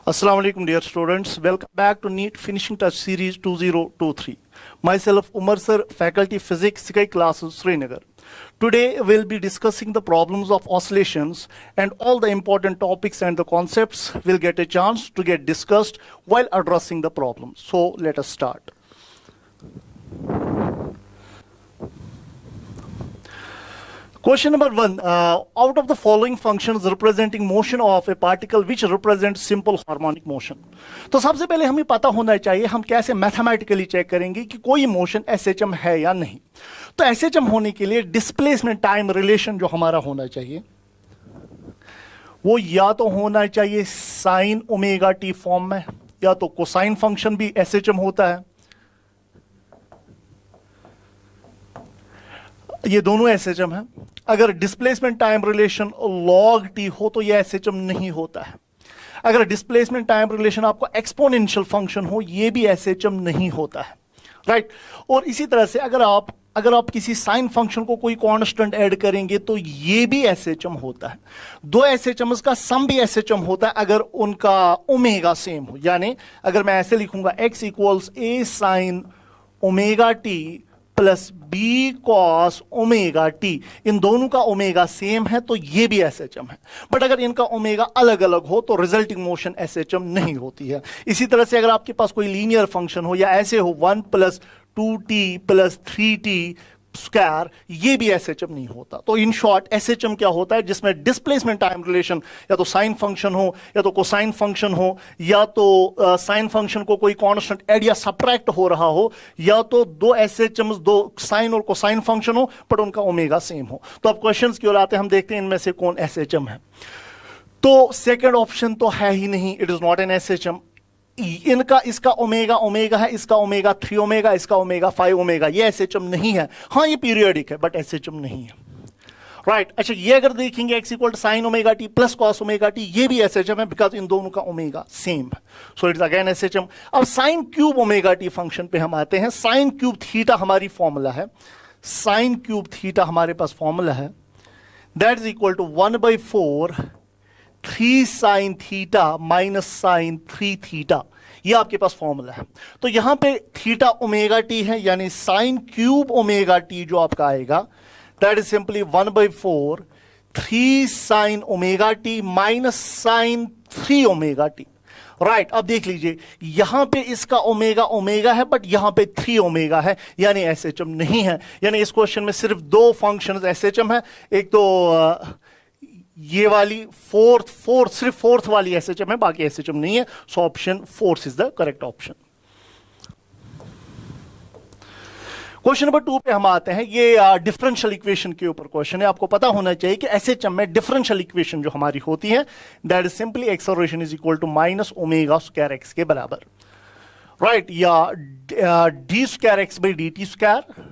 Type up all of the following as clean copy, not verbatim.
Assalamu alaikum dear students, welcome back to NEET Finishing Touch Series 2023. Myself Umar Sir, Faculty Physics, Sky Classes, Srinagar. Today we'll be discussing the problems of oscillations and all the important topics and the concepts will get a chance to get discussed while addressing the problems. So let us start. Question number 1, out of the following functions representing motion of a particle which represents simple harmonic motion. तो सबसे पहले हमें पता होना चाहिए हम कैसे mathematically check करेंगे कि कोई मोशन एसएचएम है या नहीं। तो एसएचएम होने के लिए डिस्प्लेसमेंट टाइम रिलेशन जो हमारा होना चाहिए वो या तो होना चाहिए साइन ओमेगा टी फॉर्म में, या तो कोसाइन फंक्शन भी एसएचएम होता है। ये दोनों एसएचएम है। अगर displacement time relation log T हो तो ये एसएचएम नहीं होता है। अगर डिस्प्लेसमेंट टाइम रिलेशन आपको एक्सपोनेंशियल फंक्शन हो ये भी एसएचएम नहीं होता है, राइट। और इसी तरह से अगर आप किसी साइन फंक्शन को कोई कांस्टेंट ऐड करेंगे तो ये भी एसएचएम होता है। दो एसएचएम का सम भी एसएचएम होता है अगर उनका ओमेगा सेम हो। यानी अगर मैं ऐसे लिखूंगा x equals a sine omega t plus b cos omega t, इन दोनों का ओमेगा सेम है तो ये भी एसएचएम है। बट अगर इनका ओमेगा अलग अलग हो तो रिजल्टिंग मोशन एसएचएम नहीं होती है। इसी तरह से अगर आपके पास कोई लीनियर फंक्शन हो या ऐसे हो 1 + 2t + 3t स्क्वायर, ये भी एसएचएम नहीं होता। तो इन शॉर्ट एसएचएम क्या होता है जिसमें डिस्प्लेसमेंट टाइम रिलेशन या तो साइन फंक्शन हो या तो कोसाइन फंक्शन हो या तो साइन फंक्शन को कोई कांस्टेंट ऐड या सब्ट्रैक्ट हो रहा हो या तो दो एसएचएम दो साइन और कोसाइन फंक्शन हो पर उनका ओमेगा सेम हो। तो अब क्वेश्चंस की ओर आते हैं, हम देखते हैं इनमें से कौन एसएचएम है। तो सेकेंड ऑप्शन तो है ही नहीं, it is not an SHM. इसका ओमेगा ओमेगा है, इसका ओमेगा 3 ओमेगा, इसका ओमेगा 5 ओमेगा, ये एसएचएम नहीं है। हाँ ये पीरियडिक है बट एसएचएम नहीं है, राइट। अच्छा ये अगर देखेंगे x equal sign omega t plus cos omega T, ये भी एसएचएम है बिकॉज इन दोनों का ओमेगा सेम है। So it's again SHM. अब sine cube omega t function पे हम आते हैं। साइन क्यूब थीटा हमारी फॉर्मूला है, साइन क्यूब थीटा हमारे पास फॉर्मूला है, that is equal to 1/4 3 sine theta minus sine 3 theta, ये आपके पास फॉर्मूला है। तो यहां पे थीटा ओमेगा टी है यानी साइन क्यूब ओमेगा टी जो आपका आएगा that is simply 1/4 3 sine omega t minus sine 3 omega t, right. अब देख लीजिए यहां पे इसका ओमेगा ओमेगा है बट यहां पे 3 ओमेगा है यानी एसएचएम नहीं है। यानी इस क्वेश्चन में सिर्फ दो फंक्शंस एसएचएम है, एक तो ये वाली सिर्फ फोर्थ वाली एसएचएम है, बाकी एसएचएम नहीं है। So option 4 is the correct option. Question number 2 पे हम आते हैं। ये डिफरेंशियल इक्वेशन के ऊपर क्वेश्चन है। आपको पता होना चाहिए कि एसएचएम में डिफरेंशियल इक्वेशन जो हमारी होती है that is simply acceleration is equal to minus omega square x के बराबर, राइट। या d square x by d t square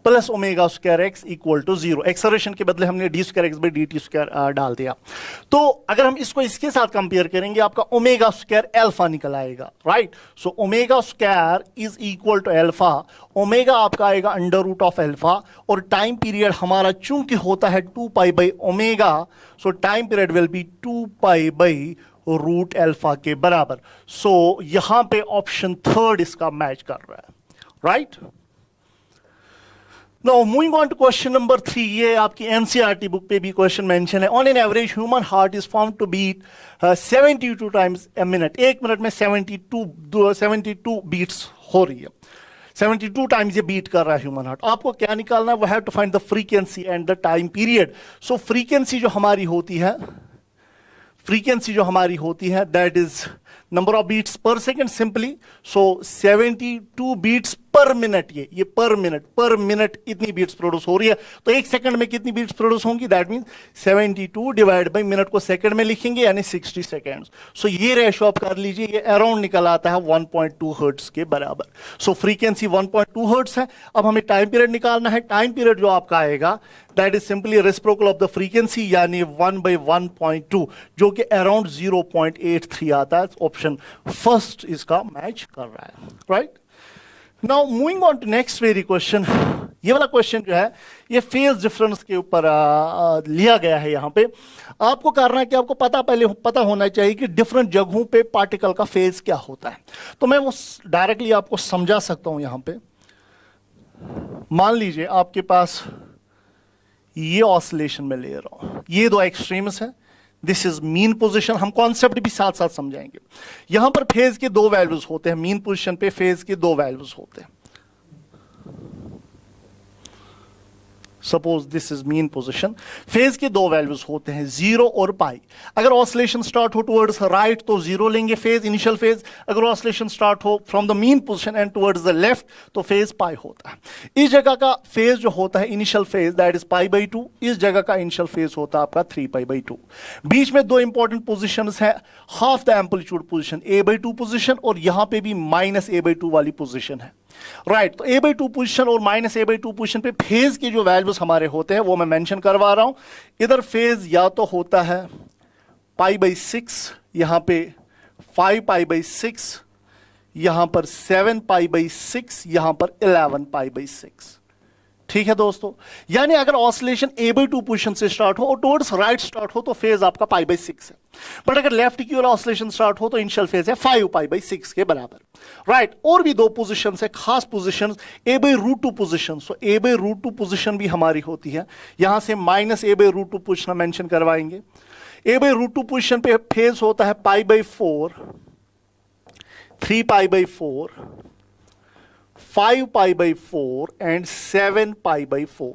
plus omega square x equal to 0। Acceleration के बदले हमने d square x by d t square डाल दिया। तो अगर हम इसको इसके साथ कंपेयर करेंगे आपका ओमेगा स्क्वायर अल्फा निकल आएगा, right. So omega square is equal to alpha, omega आपका आएगा अंडर रूट ऑफ अल्फा और टाइम पीरियड हमारा चूंकि होता है 2 pi by omega, so time period will be 2 pi by root alpha के बराबर। सो यहां पे ऑप्शन 3 इसका मैच कर रहा है, right. Now moving on to question number 3, ये आपकी एनसीईआरटी बुक पे भी क्वेश्चन मेंशन है। On an average human heart is found to beat 72 times a minute. एक मिनट में 72 बीट्स हो रही है, 72 टाइम्स ये बीट कर रहा है ह्यूमन हार्ट। आपको क्या निकालना है? We have to find the frequency and the time period. So frequency जो हमारी होती है that is number of beats per second simply. So 72 beats per minute, ये पर मिनट इतनी बीट्स प्रोड्यूस हो रही है। तो एक सेकंड में कितनी बीट्स प्रोड्यूस होंगी? That means 72 divide by minute को सेकंड में लिखेंगे यानी 60 सेकंड्स। सो ये रेशो आप कर लीजिए, ये अराउंड निकल आता है 1.2 हर्ट्ज के बराबर। सो फ्रीक्वेंसी 1.2 हर्ट्ज है। अब हमें टाइम पीरियड निकालना है। टाइम पीरियड जो आपका आएगा that is simply reciprocal of the frequency यानी 1/1.2 जो कि अराउंड 0.83 आता है। ऑप्शन फर्स्ट इसका मैच कर रहा है, right. Now moving on to next very question. ये वाला क्वेश्चन जो है ये फेज डिफरेंस के ऊपर लिया गया है। यहां पे आपको करना है कि आपको पहले पता होना चाहिए कि डिफरेंट जगहों पे पार्टिकल का फेज क्या होता है। तो मैं वो डायरेक्टली आपको समझा सकता हूं। यहां पे मान लीजिए आपके पास ये ऑसिलेशन में ले रहा हूं, ये दो एक्सट्रीम्स है, दिस इज मीन पोजीशन। हम कॉन्सेप्ट भी साथ साथ समझाएंगे। यहां पर फेज के दो वैल्यूज होते हैं, मीन पोजीशन पे फेज के दो वैल्यूज होते हैं। Suppose this is mean position, phase के दो वैल्यूज होते हैं 0 और पाई। अगर ऑसिलेशन स्टार्ट हो टुवर्ड्स राइट तो 0 लेंगे फेज, इनिशियल फेज। अगर ऑसिलेशन स्टार्ट हो from the mean position and towards the left तो फेज पाई होता है। इस जगह का फेज जो होता है इनिशियल फेज दैट इज π/2, इस जगह का इनिशियल फेज होता है आपका 3π/2। बीच में दो इंपॉर्टेंट पोजिशंस है, half the amplitude position a/2 position और यहां पे भी -a/2 वाली पोजिशन है। राइट तो a/2 पोजीशन और -a/2 पोजीशन पे फेज के जो वैल्यूज हमारे होते हैं वो मैं मेंशन करवा रहा हूं। इधर फेज या तो होता है π/6, यहां पे 5π/6, यहां पर 7π/6, यहां पर 11π/6। ठीक है दोस्तों, यानी अगर ऑसिलेशन a/2 पोजीशन से स्टार्ट हो और टुवर्ड्स राइट स्टार्ट हो तो फेज आपका π/6 है। बट अगर लेफ्ट की ओर ऑसिलेशन स्टार्ट हो तो इनिशियल फेज है 5π/6 के बराबर। राइट और भी दो पोजीशंस है, खास पोजीशंस a/√2 पोजीशन। सो a/√2 पोजीशन भी हमारी होती है। यहां से -a/√2 पोजीशन मेंशन करवाएंगे। a/√2 पोजीशन पे फेज होता है π/4, 3π/4, 5π/4 एंड 7π/4।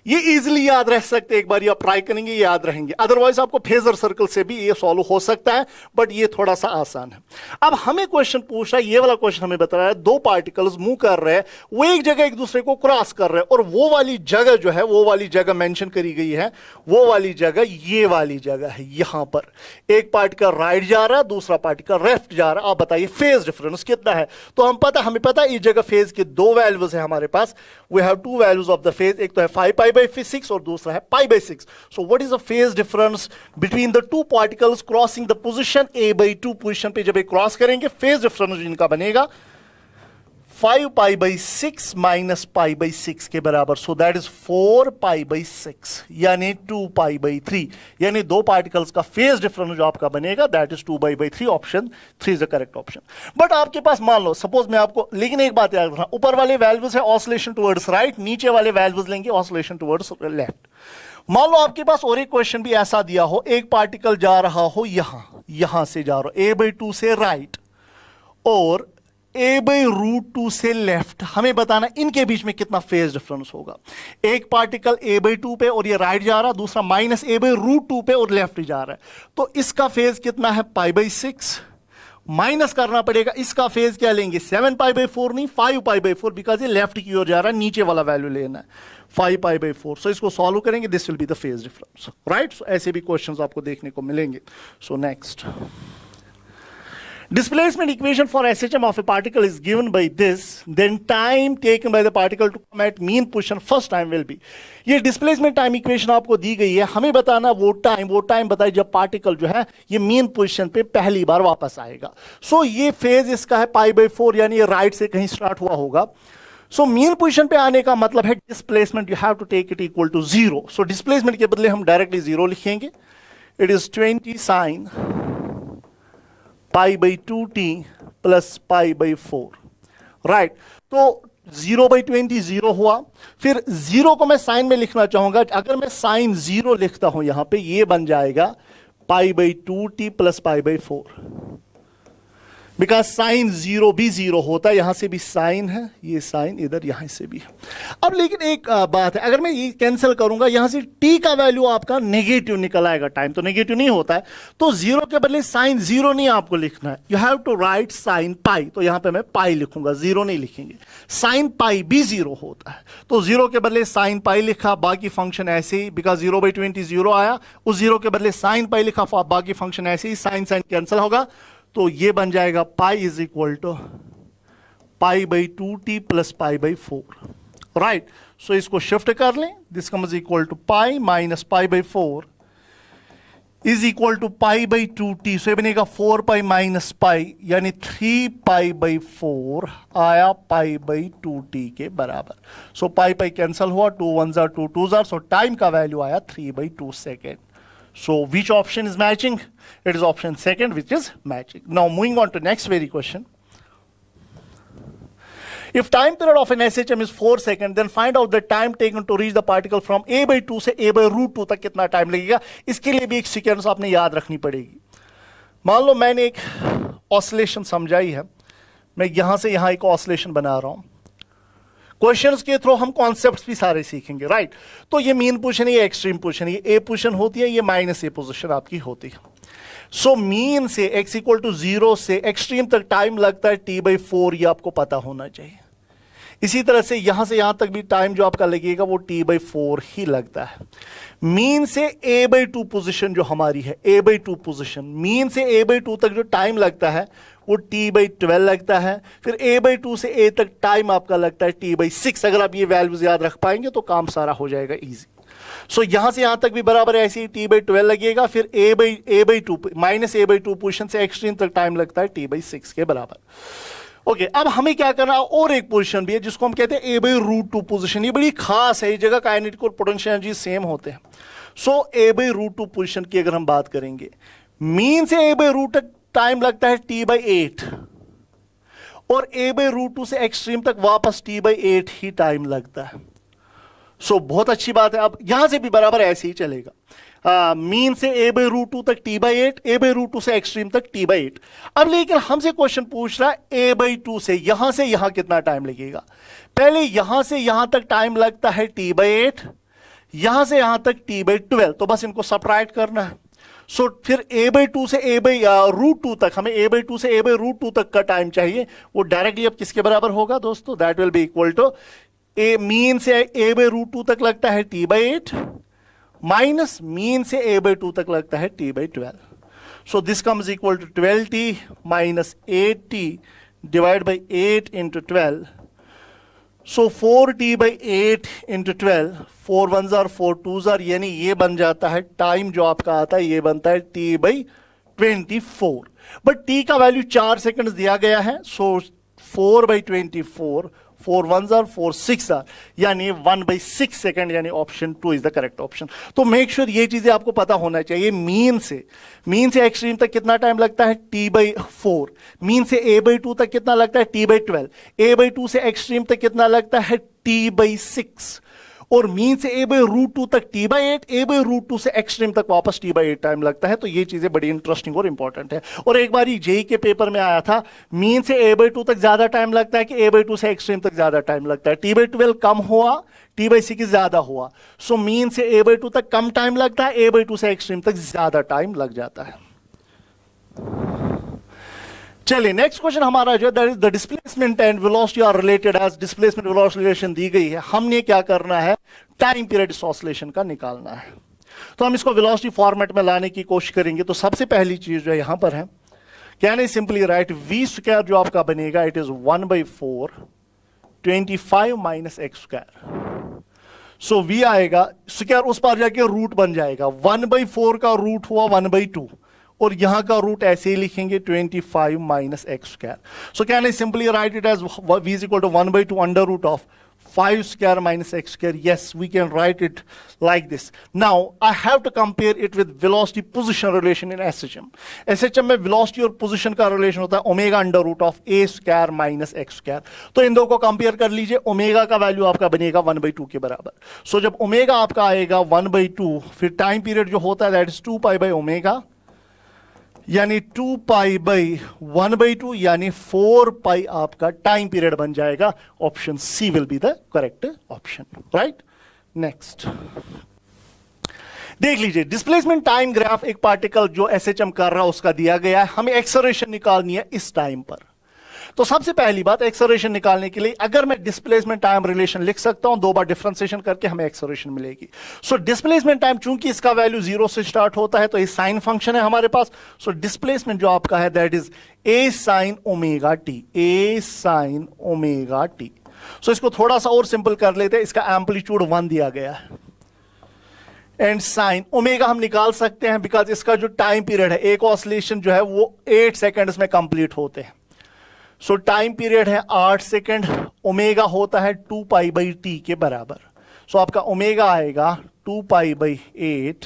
ये इजीली याद रह सकते हैं, एक बार आप ट्राई करेंगे ये याद रहेंगे। अदरवाइज आपको फेजर सर्कल से भी ये सॉल्व हो सकता है, बट ये थोड़ा सा आसान है। अब हमें क्वेश्चन पूछ रहा है, ये वाला क्वेश्चन हमें बता रहा है दो पार्टिकल्स मूव कर रहे हैं, वो एक जगह एक दूसरे को क्रॉस कर रहे हैं और वो वाली जगह जो है वो वाली जगह मेंशन करी गई है। वो वाली जगह ये वाली जगह है। यहां पर एक पार्टिकल राइट जा रहा है, दूसरा पार्टिकल लेफ्ट जा रहा है। आप बताइए फेज डिफरेंस कितना है। तो हमें पता है इस जगह फेज के दो वैल्यूज है हमारे पास। We have two values of the phase, एक तो है 5π/6 और दूसरा है π/6। So what is the phase difference between the two particles crossing the position a/2 position पे जब ये क्रॉस करेंगे फेज डिफरेंस इनका बनेगा 5π/6 माइनस π/6 के बराबर। सो दैट इज 4π/6 यानी 2π/3, यानी दो पार्टिकल्स का फेज डिफरेंस जो आपका बनेगा that is 2π/3। Option 3 is the correct option. But आपके पास मान लो सपोज मैं आपको, लेकिन एक बात याद रखना, ऊपर वाले वैल्यूज है ऑसिलेशन टुवर्ड्स राइट, नीचे वाले वैल्यूज लेंगे ऑसिलेशन टुवर्ड्स लेफ्ट। मान लो आपके पास और एक क्वेश्चन भी ऐसा दिया हो, एक पार्टिकल जा रहा हो यहां से जा रहा हो a/2 से राइट और a/√2 से लेफ्ट। हमें बताना इनके बीच में कितना फेज डिफरेंस होगा। एक पार्टिकल a/2 पे और ये राइट जा रहा, दूसरा -a/√2 पे और लेफ्ट जा रहा है। तो इसका फेज कितना है π/6, माइनस करना पड़ेगा। इसका फेज क्या लेंगे 7π/4 नहीं 5π/4, बिकॉज ये लेफ्ट की ओर जा रहा है, नीचे वाला वैल्यू लेना है 5π/4। सो इसको सॉल्व करेंगे, this will be the phase difference. Right, so ऐसे भी क्वेश्चंस आपको देखने को मिलेंगे। So next, displacement equation for SHM of a particle is given by this, then time taken by the particle to come at mean position first time will be। ये displacement time equation आपको दी गई है, हमें बताना वो time बताइए जब particle जो है ये मीन पोजीशन पे पहली बार वापस आएगा। सो ये फेज इसका है π/4, यानी ये राइट से कहीं स्टार्ट हुआ होगा। सो मीन पोजीशन पे आने का मतलब है displacement you have to take it equal to 0। So displacement के बदले हम डायरेक्टली 0 लिखेंगे। It is 20 sin π/2t plus π/4। Right, तो 0/20 0 हुआ। फिर 0 को मैं साइन में लिखना चाहूंगा, अगर मैं साइन 0 लिखता हूं यहां पे, ये बन जाएगा π/2t प्लस π/4, बिकॉज साइन 0 भी 0 होता है। यहां से भी साइन है, ये साइन इधर यहां से भी है। अब लेकिन एक बात है, अगर मैं ये कैंसिल करूंगा यहां से t का वैल्यू आपका नेगेटिव निकल आएगा, टाइम तो नेगेटिव नहीं होता है, तो 0 के बदले साइन 0 नहीं आपको लिखना है, you have to write sine pi. तो यहां पे मैं पाई लिखूंगा, 0 नहीं लिखेंगे। साइन पाई भी 0 होता है, तो 0 के बदले साइन पाई लिखा, बाकी फंक्शन ऐसे ही, बिकॉज 0/20 0 आया, उस 0 के बदले साइन पाई लिखा, बाकी फंक्शन ऐसे ही, साइन साइन कैंसिल होगा, तो ये बन जाएगा pi is equal to π/2t plus π/4। Right, so इसको शिफ्ट कर लें, this comes equal to pi minus π/4 is equal to pi by 2t, so ये बनेगा 4 पाई माइनस पाई, यानी 3 पाई बाई 4 आया पाई बाई 2t के बराबर। सो पाई पाई कैंसल हुआ, 2 1 जार 2 2 जार, सो टाइम का वैल्यू आया 3/2 second. So which option is matching? It is option second, which is matching. Now moving on to next very question. If time period of an SHM is 4 seconds, then find out the time taken to reach the particle from a/2 से a/√2 तक कितना time लगेगा। इसके लिए भी एक sequence आपने याद रखनी पड़ेगी। मान लो मैंने एक ऑसिलेशन समझाई है, मैं यहां से यहां एक ऑसिलेशन बना रहा हूं। क्वेश्चंस के थ्रू हम कॉन्सेप्ट्स भी सारे सीखेंगे, राइट। तो ये मीन पोजीशन है, ये एक्सट्रीम पोजीशन है, ये ए पोजीशन होती है, ये माइनस ए पोजीशन आपकी होती है। सो मीन से x इक्वल टू 0 से एक्सट्रीम तक टाइम लगता है t/4, ये आपको पता होना चाहिए। इसी तरह से यहां तक भी टाइम जो आपका लगेगा वो t/4 ही लगता है। मीन से a/2 पोजीशन जो हमारी है, a/2 पोजीशन, मीन से a/2 तक जो टाइम लगता है वो t/12 लगता है। फिर a/2 से a तक टाइम आपका लगता है t/6। अगर आप ये वैल्यूज याद रख पाएंगे तो काम सारा हो जाएगा इजी। सो यहां से यहां तक भी बराबर ऐसे ही t/12 लगेगा। फिर a/2 माइनस a/2 पोजीशन से एक्सट्रीम तक टाइम लगता है t/6 के बराबर। ओके, अब हमें क्या करना है, और एक पोजीशन भी है जिसको हम कहते हैं a/√2 पोजीशन। ये बड़ी खास है, इस जगह काइनेटिक और पोटेंशियल एनर्जी सेम होते हैं। सो a/√2 पोजीशन की अगर हम बात करेंगे, मीन से a/2 तक टाइम लगता है t/8 और a/√2 से एक्सट्रीम तक वापस t/8 ही टाइम लगता है। सो बहुत अच्छी बात है। अब यहां से भी बराबर ऐसे ही चलेगा। मीन से a/√2 तक t/8, a/√2 से एक्सट्रीम तक t/8। अब लेकिन हमसे क्वेश्चन पूछ रहा है a/2 से यहां कितना टाइम लगेगा। पहले यहां से यहां तक टाइम लगता है t/8, यहां से यहां तक t/12, तो बस इनको सब्ट्रैक्ट करना है। सो फिर a/2 से a/√2 तक, हमें a/2 से a/√2 तक का टाइम चाहिए। वो डायरेक्टली अब किसके बराबर होगा दोस्तों? That will be equal to mean से a/√2 तक लगता है t/8 माइनस मीन से a/2 तक लगता है t/12। So this comes equal to 12t minus 8t divide by 8 into 12। So 4t/8 into 12, 4 1 जार 4 2 जार, यानी ये बन जाता है टाइम जो आपका आता है, ये बनता है t/24। बट t का वैल्यू 4 सेकंड दिया गया है। सो 4/24, 4 1 जार 4 6 जार, यानी 1/6 सेकंड, यानी option 2 is the correct option. तो मेक श्योर ये चीजें आपको पता होना चाहिए। मीन से एक्सट्रीम तक कितना टाइम लगता है t/4, मीन से a/2 तक कितना लगता है t/12, a/2 से एक्सट्रीम तक कितना लगता है t/6, और मीन से a/√2 तक t/8, a/√2 से एक्सट्रीम तक वापस t/8 टाइम लगता है। तो ये चीजें बड़ी इंटरेस्टिंग और इंपॉर्टेंट है। और एक बार जेई के पेपर में आया था, मीन से a/2 तक ज्यादा टाइम लगता है कि a/2 से एक्सट्रीम तक ज्यादा टाइम लगता है। t/12 कम हुआ, t/6 ज्यादा हुआ। सो मीन से a/2 तक कम टाइम लगता है, a/2 से एक्सट्रीम तक ज्यादा टाइम लग जाता है। चलिए नेक्स्ट क्वेश्चन हमारा जो that is the displacement and velocity are related as displacement velocity relation दी गई है। हमने क्या करना है, टाइम पीरियड इस ऑसिलेशन का निकालना है। तो हम इसको वेलोसिटी फॉर्मेट में लाने की कोशिश करेंगे। तो सबसे पहली चीज जो यहां पर है, can I simply right v square जो आपका बनेगा, it is 1/4 25 minus x square. So v आएगा स्क्वायर, उस पर जाके रूट बन जाएगा। 1/4 का रूट हुआ 1/2, और यहां का रूट ऐसे ही लिखेंगे 25 minus x square. So can I simply write it as v is equal to 1/2 under root of 5 square minus x square. Yes, we can write it like this. Now I have to compare it with velocity position relation in SHM. SHM में velocity और position का relation होता है omega under root of a square minus x square. तो इन दो को compare कर लीजिए। ओमेगा का वैल्यू आपका बनेगा 1/2 के बराबर। सो जब ओमेगा आपका आएगा 1/2, फिर टाइम पीरियड जो होता है that is 2 pi by omega, यानी 2 पाई बाई 1/2, यानी 4 पाई आपका टाइम पीरियड बन जाएगा। Option C will be the correct option, right. Next देख लीजिए, डिस्प्लेसमेंट टाइम ग्राफ एक पार्टिकल जो एसएचएम कर रहा है उसका दिया गया है। हमें एक्सेलरेशन निकालनी है इस टाइम पर। तो सबसे पहली बात, एक्सेलरेशन निकालने के लिए अगर मैं डिस्प्लेसमेंट टाइम रिलेशन लिख सकता हूं, 2 बार डिफरेंशिएशन करके हमें एक्सेलरेशन मिलेगी। सो डिस्प्लेसमेंट टाइम, चूंकि इसका वैल्यू 0 से स्टार्ट होता है, तो ये साइन फंक्शन है हमारे पास। सो डिस्प्लेसमेंट जो आपका है that is a sine omega t, a sine omega t. So इसको थोड़ा सा और सिंपल कर लेते हैं। इसका एम्पलीट्यूड 1 दिया गया है। एंड साइन ओमेगा हम निकाल सकते हैं बिकॉज इसका जो टाइम पीरियड है, एक ऑसिलेशन जो है वो 8 सेकेंड्स में कंप्लीट होते हैं। सो टाइम पीरियड है 8 सेकेंड, ओमेगा होता है 2 पाई बाई टी के बराबर। सो आपका ओमेगा आएगा 2 पाई बाई 8,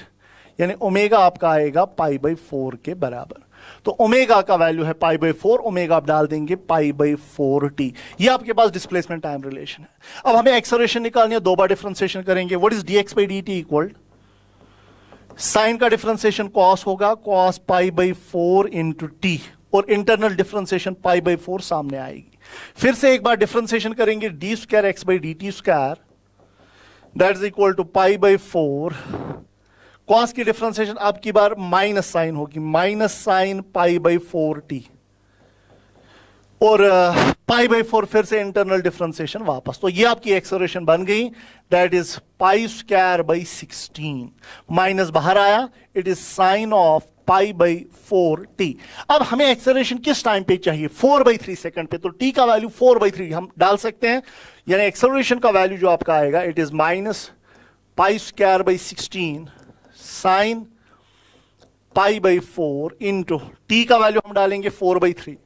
यानी ओमेगा आपका आएगा पाई बाई 4 के बराबर। तो ओमेगा का वैल्यू है पाई बाई 4, ओमेगा आप डाल देंगे पाई बाई 4 टी। ये आपके पास डिस्प्लेसमेंट टाइम रिलेशन है। अब हमें एक्सेलरेशन निकालनी है, दो बार डिफरेंशिएशन करेंगे। What is dx by dt equal, sine का डिफरेंशिएशन कॉस होगा, cos pi by 4 into t, और इंटरनल डिफरेंशिएशन पाई बाई 4 सामने आएगी। फिर से एक बार डिफरेंशिएशन करेंगे, d square x by d t square that is equal to pi by 4, cos की डिफरेंशिएशन अब की बार माइनस साइन होगी, minus sine pi by 4 t, और पाई बाई 4 फिर से इंटरनल डिफरेंशिएशन वापस। तो ये आपकी एक्सेलरेशन बन गई, that is pi square by 16, minus बाहर आया, it is sine of pi by 4 T. अब हमें एक्सेलरेशन किस टाइम पे चाहिए, 4/3 सेकंड पे। तो टी का वैल्यू 4/3 हम डाल सकते हैं, यानी एक्सेलरेशन का वैल्यू जो आपका आएगा it is minus pi square by 16 sine pi by 4 into T का वैल्यू हम डालेंगे 4/3,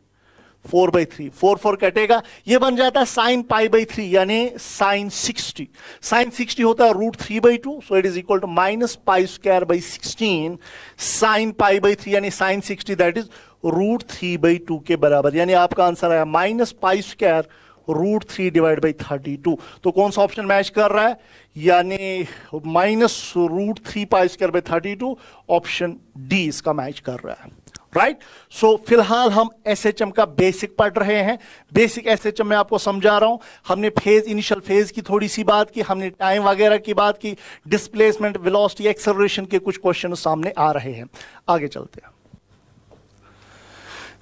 4/3, 4 कटेगा, ये बन जाता है साइन पाई बाई 3 यानी साइन 60। साइन 60 होता है √3/2, so it is equal to minus pi square by 16 sine pi by 3 यानी साइन 60 दैट इज √3/2 के बराबर। यानी आपका आंसर आया minus pi square √3 divide by 32। तो कौन सा ऑप्शन मैच कर रहा है, यानी minus √3 pi square by 32, option D इसका मैच कर रहा है, राइट। सो फिलहाल हम एसएचएम का बेसिक पढ़ रहे हैं। बेसिक एसएचएम में आपको समझा रहा हूं, हमने फेज, इनिशियल फेज की थोड़ी सी बात की, हमने टाइम वगैरह की बात की, डिस्प्लेसमेंट, वेलोसिटी, एक्सेलरेशन के कुछ क्वेश्चन सामने आ रहे हैं। आगे चलते हैं।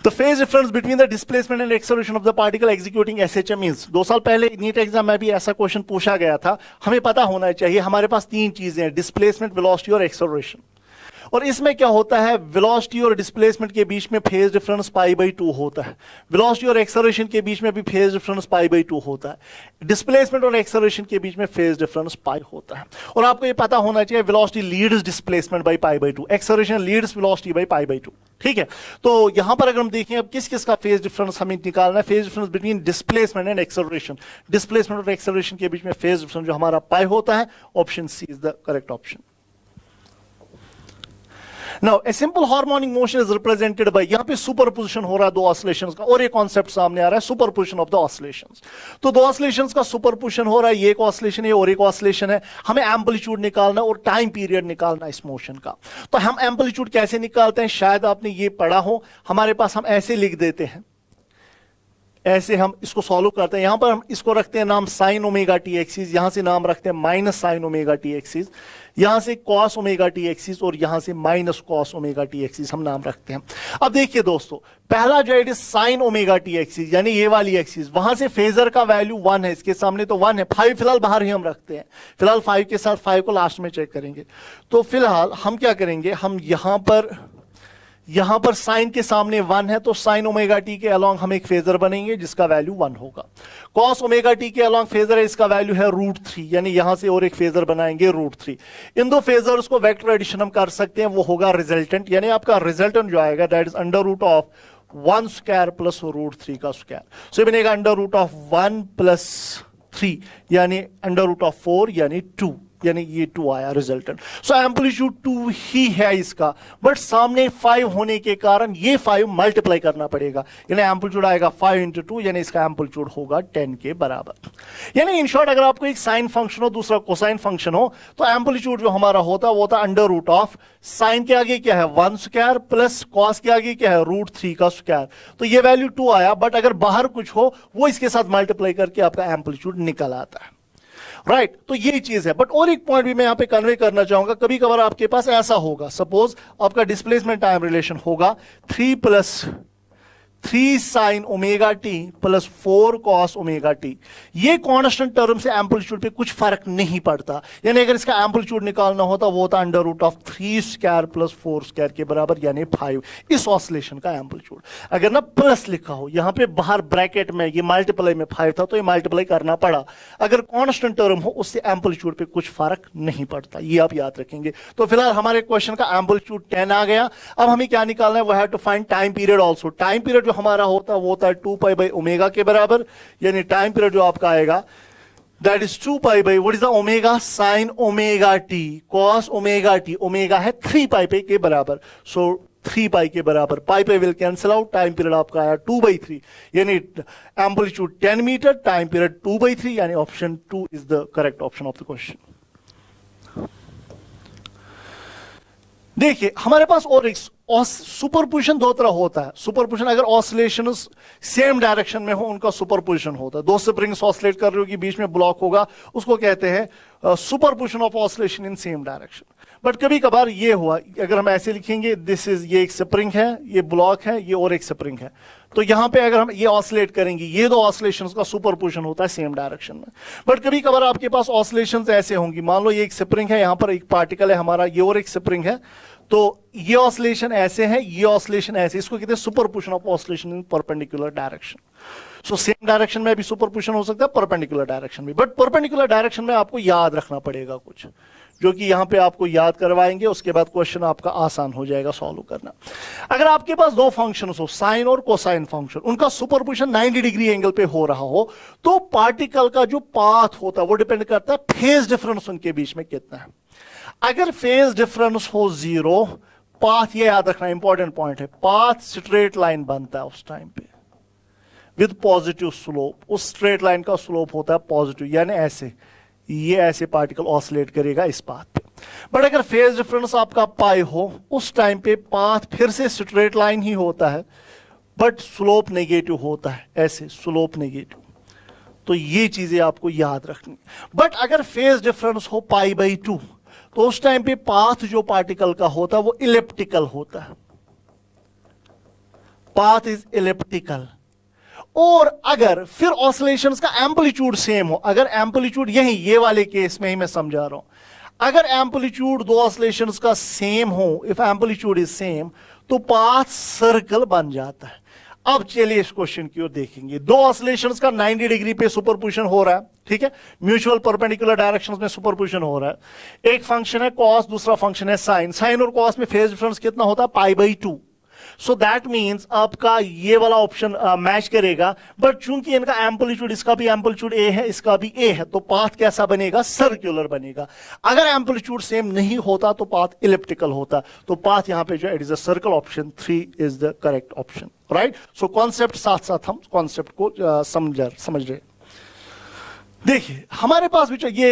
The phase difference between the displacement and acceleration of the particle executing SHM is, 2 साल पहले नीट एग्जाम में भी ऐसा क्वेश्चन पूछा गया था। हमें पता होना चाहिए, हमारे पास 3 चीजें हैं, डिस्प्लेसमेंट, वेलोसिटी और एक्सेलरेशन। और इसमें क्या होता है, वेलोसिटी और डिस्प्लेसमेंट के बीच में फेज डिफरेंस पाई बाई 2 होता है, वेलोसिटी और एक्सेलरेशन के बीच में भी फेज डिफरेंस पाई बाई 2 होता है, डिस्प्लेसमेंट और एक्सेलरेशन के बीच में फेज डिफरेंस पाई होता है। और आपको ये पता होना चाहिए, velocity leads displacement by pi by 2, acceleration leads velocity by pi by 2, ठीक है। तो यहां पर अगर हम देखें अब किस किस का फेज डिफरेंस हमें निकालना है, phase difference between displacement and acceleration, displacement और एक्सेलरेशन के बीच में फेज डिफरेंस जो हमारा पाई होता है, option C is the correct option. Now, a simple harmonic motion is represented by, यहां पे सुपरपोजिशन हो रहा है दो ऑसिलेशंस का, और एक कॉन्सेप्ट सामने आ रहा है, सुपरपोजिशन ऑफ द ऑसिलेशंस। तो दो ऑसिलेशंस का सुपरपोजिशन हो रहा है, ये एक ऑसिलेशन है और एक ऑसिलेशन है। हमें एम्पलीट्यूड निकालना और टाइम पीरियड निकालना इस मोशन का। तो हम एम्पलीट्यूड कैसे निकालते हैं, शायद आपने ये पढ़ा हो, हमारे पास हम ऐसे लिख देते हैं, ऐसे हम इसको सॉल्व करते हैं। यहां पर हम इसको रखते हैं नाम साइन ओमेगा टी एक्सिस, यहां से नाम रखते हैं minus sign omega T axis, यहां से कॉस ओमेगा टी एक्सिस, और यहां से minus cos omega T axis हम नाम रखते हैं। अब देखिए दोस्तों, पहला जो है साइन ओमेगा टी एक्सिस, यानी ये वाली एक्सिस, वहां से फेजर का वैल्यू 1 है, इसके सामने तो 1 है, 5 फिलहाल बाहर ही हम रखते हैं, फिलहाल 5 के साथ 5 को लास्ट में चेक करेंगे। तो फिलहाल हम क्या करेंगे, हम यहां पर साइन के सामने 1 है, तो साइन ओमेगा टी के अलॉन्ग हम एक फेजर बनेंगे जिसका वैल्यू 1 होगा। कॉस ओमेगा टी के अलॉन्ग फेजर है, इसका वैल्यू है √3, यानी यहां से और एक फेजर बनाएंगे √3। इन दो फेजर्स को वेक्टर एडिशन हम कर सकते हैं, वो होगा रिजल्टेंट, यानी आपका रिजल्टेंट जो आएगा दैट इज √1 स्क्वायर प्लस √3 का स्क्वायर। सो ये बनेगा √1 + 3 यानी √4 यानी 2, यानी ये 2 आया रिजल्टेंट। सो एम्पलीट्यूड 2 ही है इसका, बट सामने 5 होने के कारण ये 5 मल्टीप्लाई करना पड़ेगा, यानी एम्पलीट्यूड आएगा 5 × 2, यानी इसका एम्पलीट्यूड होगा 10 के बराबर। यानी इन शॉर्ट, अगर आपको एक साइन फंक्शन हो, दूसरा कोसाइन फंक्शन हो, तो एम्पलीट्यूड जो हमारा होता है वो होता है साइन के आगे क्या है 1 स्क्वायर प्लस कॉस के आगे क्या है √3 का स्क्वायर। तो ये वैल्यू 2 आया, बट अगर बाहर कुछ हो वो इसके साथ मल्टीप्लाई करके आपका एम्पलीट्यूड निकल आता है, राइट। तो यही चीज है। बट और एक पॉइंट भी मैं यहां पे कन्वे करना चाहूंगा, कभी कभार आपके पास ऐसा होगा, सपोज आपका डिस्प्लेसमेंट टाइम रिलेशन होगा 3 + 3 sin omega t plus 4 cos omega T. ये कांस्टेंट टर्म से एम्पलीट्यूड पे कुछ फर्क नहीं पड़ता, यानी अगर इसका एम्पलीट्यूड निकालना होता वो होता under root of 3 square plus 4 square के बराबर, यानी 5। इस ऑसिलेशन का एम्पलीट्यूड अगर ना प्लस लिखा हो, यहां पे बाहर ब्रैकेट में ये मल्टीप्लाई में 5 था तो ये मल्टीप्लाई करना पड़ा। अगर कांस्टेंट टर्म हो उससे एम्पलीट्यूड पे कुछ फर्क नहीं पड़ता, ये आप याद रखेंगे। तो फिलहाल हमारे क्वेश्चन का एम्पलीट्यूड 10 आ गया। अब हमें क्या निकालना है, वो है to find time period also. Time period जो हमारा होता है वो होता है 2 पाई बाई ओमेगा के बराबर, यानी टाइम पीरियड जो आपका आएगा that is 2 pi by what is the omega sine omega T cos omega T. Omega है 3 पाई पे के बराबर, सो 3 पाई के बराबर, पाई पे will cancel out, time period आपका आया 2/3, यानी एम्पलीट्यूड 10 मीटर, टाइम पीरियड 2/3, यानी option 2 is the correct option of the question. देखिए हमारे पास और एक सुपरपोजिशन दो तरह होता है। सुपरपोजिशन अगर ऑसिलेशन सेम डायरेक्शन में हो उनका सुपरपोजिशन होता है। दो स्प्रिंग्स ऑसिलेट कर रही होगी, बीच में ब्लॉक होगा, उसको कहते हैं superposition of oscillation in same direction. But कभी कभार ये हुआ, अगर हम ऐसे लिखेंगे दिस इज, ये एक स्प्रिंग है, ये ब्लॉक है, ये और एक स्प्रिंग है, तो यहां पे अगर हम ये ऑसिलेट करेंगे, ये दो ऑसिलेशंस का सुपरपोजिशन होता है सेम डायरेक्शन में। बट कभी कभार आपके पास ऑसिलेशंस ऐसे होंगी, मान लो ये एक स्प्रिंग है, यहां पर एक पार्टिकल है हमारा, ये और एक स्प्रिंग है, तो ये ऑसिलेशन ऐसे है, ये ऑसिलेशन ऐसे, इसको कहते हैं superposition of oscillation in perpendicular direction. So same direction में भी सुपरपोजिशन हो सकता है, परपेंडिकुलर डायरेक्शन में। बट परपेंडिकुलर डायरेक्शन में आपको याद रखना पड़ेगा कुछ, जो कि यहां पे आपको याद करवाएंगे, उसके बाद क्वेश्चन आपका आसान हो जाएगा सॉल्व करना। अगर आपके पास दो फंक्शंस हो, साइन और कोसाइन फंक्शन, उनका सुपरपोजिशन 90 डिग्री एंगल पे हो रहा हो, तो पार्टिकल का जो पाथ होता है वो डिपेंड करता है फेज डिफरेंस उनके बीच में कितना है। अगर फेज डिफरेंस हो 0, पाथ, ये याद रखना इंपॉर्टेंट पॉइंट है, पाथ स्ट्रेट लाइन बनता है उस टाइम पे विद पॉजिटिव स्लोप। उस स्ट्रेट लाइन का स्लोप होता है पॉजिटिव, यानी ऐसे, ये ऐसे पार्टिकल ऑसिलेट करेगा इस पाथ पे। बट अगर फेज डिफरेंस आपका पाई हो, उस टाइम पे पाथ फिर से स्ट्रेट लाइन ही होता है, बट स्लोप नेगेटिव होता है, ऐसे स्लोप नेगेटिव। तो ये चीजें आपको याद रखनी। बट अगर फेज डिफरेंस हो π/2, तो उस टाइम पे पाथ जो पार्टिकल का होता है वो इलिप्टिकल होता है, पाथ इज इलिप्टिकल। और अगर फिर ऑसिलेशंस का एम्पलीट्यूड सेम हो, अगर एम्पलीट्यूड यही ये वाले केस में ही मैं समझा रहा हूं, अगर एम्पलीट्यूड दो ऑसिलेशंस का सेम हो, इफ एम्पलीट्यूड इज सेम, तो पाथ सर्कल बन जाता है। अब चलिए इस क्वेश्चन की ओर देखेंगे। दो ऑसिलेशंस का 90 डिग्री पे सुपरपोजिशन हो रहा है, ठीक है, म्यूचुअल परपेंडिकुलर डायरेक्शंस में सुपरपोजिशन हो रहा है। एक फंक्शन है कॉस, दूसरा फंक्शन है साइन। साइन और कॉस में फेज डिफरेंस कितना होता है, π/2। सो दैट मीन्स आपका ये वाला ऑप्शन मैच करेगा। बट चूंकि इनका एम्पलीट्यूड, इसका भी एम्पलीट्यूड ए है, इसका भी ए है, तो पाथ कैसा बनेगा, सर्कुलर बनेगा। अगर एम्पलीट्यूड सेम नहीं होता तो पाथ इलिप्टिकल होता। तो पाथ यहां पे जो it is a circle, option 3 is the correct option, right. So concept साथ साथ हम कॉन्सेप्ट को समझ रहे। देखिए हमारे पास भी ये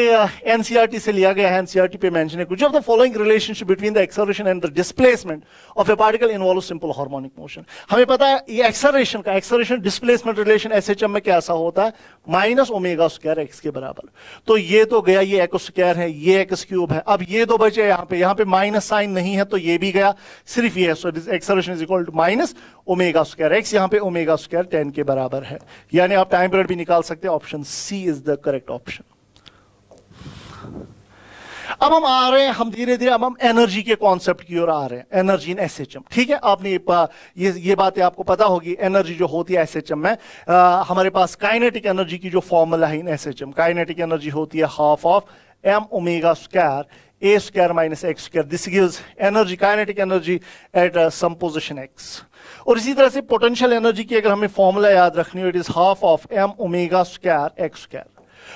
एनसीईआरटी से लिया गया है, एनसीईआरटी पे मेंशन है, कुछ of the following relationship between the acceleration and the displacement of A particle involve simple harmonic motion. हमें पता है ये एक्सेलरेशन का, एक्सेलरेशन डिस्प्लेसमेंट रिलेशन एसएचएम में कैसा होता है, -ω² x के बराबर। तो ये तो गया, ये x² है, ये x³ है। अब ये दो बचे यहाँ पे माइनस साइन नहीं है तो ये भी गया, सिर्फ ये। So acceleration is equal to -ω² x, यहाँ पे ω² 10 के बराबर है, यानी आप टाइम पीरियड भी निकाल सकते हैं। Option C is the correct option. अब हम आ रहे हैं, हम धीरे धीरे अब हम एनर्जी के कॉन्सेप्ट की ओर आ रहे हैं, एनर्जी इन एसएचएम, ठीक है। आपने ये बातें आपको पता होगी। एनर्जी जो होती है एसएचएम में, हमारे पास काइनेटिक एनर्जी की जो फॉर्मूला है इन एसएचएम, काइनेटिक एनर्जी होती है half of mω² a² - x²। This gives energy, kinetic energy at some position x। और इसी तरह से पोटेंशियल एनर्जी की अगर हमें फॉर्मूला याद रखनी हो, it is half of mω² x²।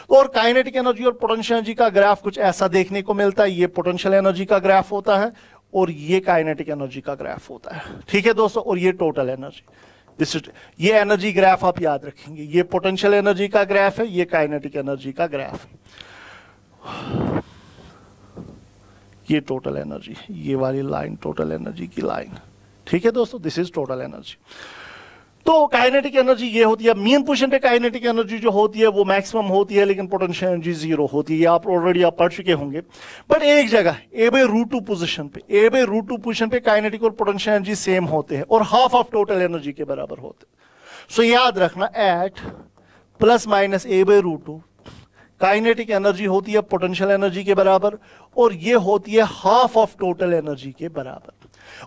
और काइनेटिक एनर्जी और पोटेंशियल एनर्जी का ग्राफ कुछ ऐसा देखने को मिलता है। ये पोटेंशियल एनर्जी का ग्राफ होता है और ये काइनेटिक एनर्जी का ग्राफ होता है, ठीक है दोस्तों। और ये टोटल एनर्जी, ये एनर्जी ग्राफ आप याद रखेंगे। ये पोटेंशियल एनर्जी का ग्राफ है, ये काइनेटिक एनर्जी का ग्राफ है। ये टोटल एनर्जी, ये वाली लाइन टोटल एनर्जी की लाइन, ठीक है दोस्तों, दिस इज टोटल एनर्जी। तो काइनेटिक एनर्जी ये होती है, मीन पोजीशन पे काइनेटिक एनर्जी जो होती है वो मैक्सिमम होती है, लेकिन पोटेंशियल एनर्जी जीरो होती है। आप ऑलरेडी आप पढ़ चुके होंगे। बट एक जगह a/√2 पोजीशन पे, a/√2 पोजीशन पे काइनेटिक और पोटेंशियल एनर्जी सेम होते हैं और हाफ ऑफ टोटल एनर्जी के बराबर होते हैं। सो याद रखना, at plus minus a/√2 kinetic energy होती है पोटेंशियल एनर्जी के बराबर, और ये होती है हाफ ऑफ टोटल एनर्जी के बराबर।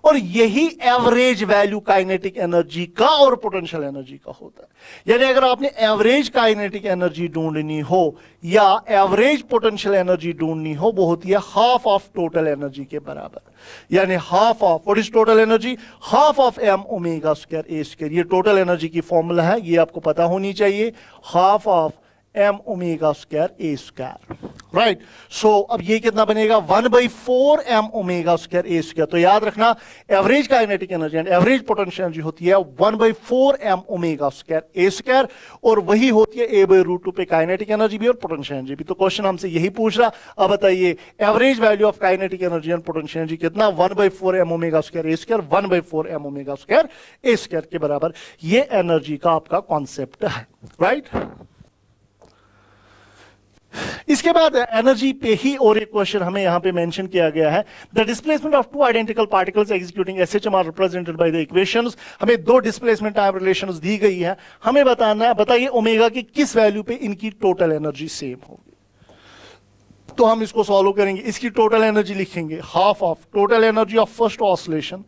और यही एवरेज वैल्यू काइनेटिक एनर्जी का और पोटेंशियल एनर्जी का होता है। यानी अगर आपने एवरेज काइनेटिक एनर्जी ढूंढनी हो या एवरेज पोटेंशियल एनर्जी ढूंढनी हो, वो होती है हाफ ऑफ टोटल एनर्जी के बराबर। यानी half of, what is total energy? Half of m omega square a square. ये टोटल एनर्जी की फॉर्मूला है, ये आपको पता होनी चाहिए, half of m omega square a square, right. So अब ये कितना बनेगा? 1/4 m omega square a square. तो याद रखना, average kinetic energy and average potential energy होती है 1/4 m omega square a square, और वही होती है a/√2 पे काइनेटिक एनर्जी भी और पोटेंशियल एनर्जी भी। तो क्वेश्चन हमसे यही पूछ रहा। अब बताइए, average value of kinetic energy and potential energy कितना? 1/4 m omega square a square, 1/4 m omega square a square के बराबर। ये एनर्जी का आपका कॉन्सेप्ट है, राइट। इसके बाद एनर्जी पे ही और एक क्वेश्चन हमें यहां पे मेंशन किया गया है। The displacement of two identical particles executing SHM are represented by the equations. हमें दो डिस्प्लेसमेंट टाइम रिलेशंस दी गई है, हमें बताना है, बताइए ओमेगा की किस वैल्यू पे इनकी टोटल एनर्जी सेम होगी। तो हम इसको सॉल्व करेंगे। इसकी टोटल एनर्जी लिखेंगे, half of total energy of first oscillation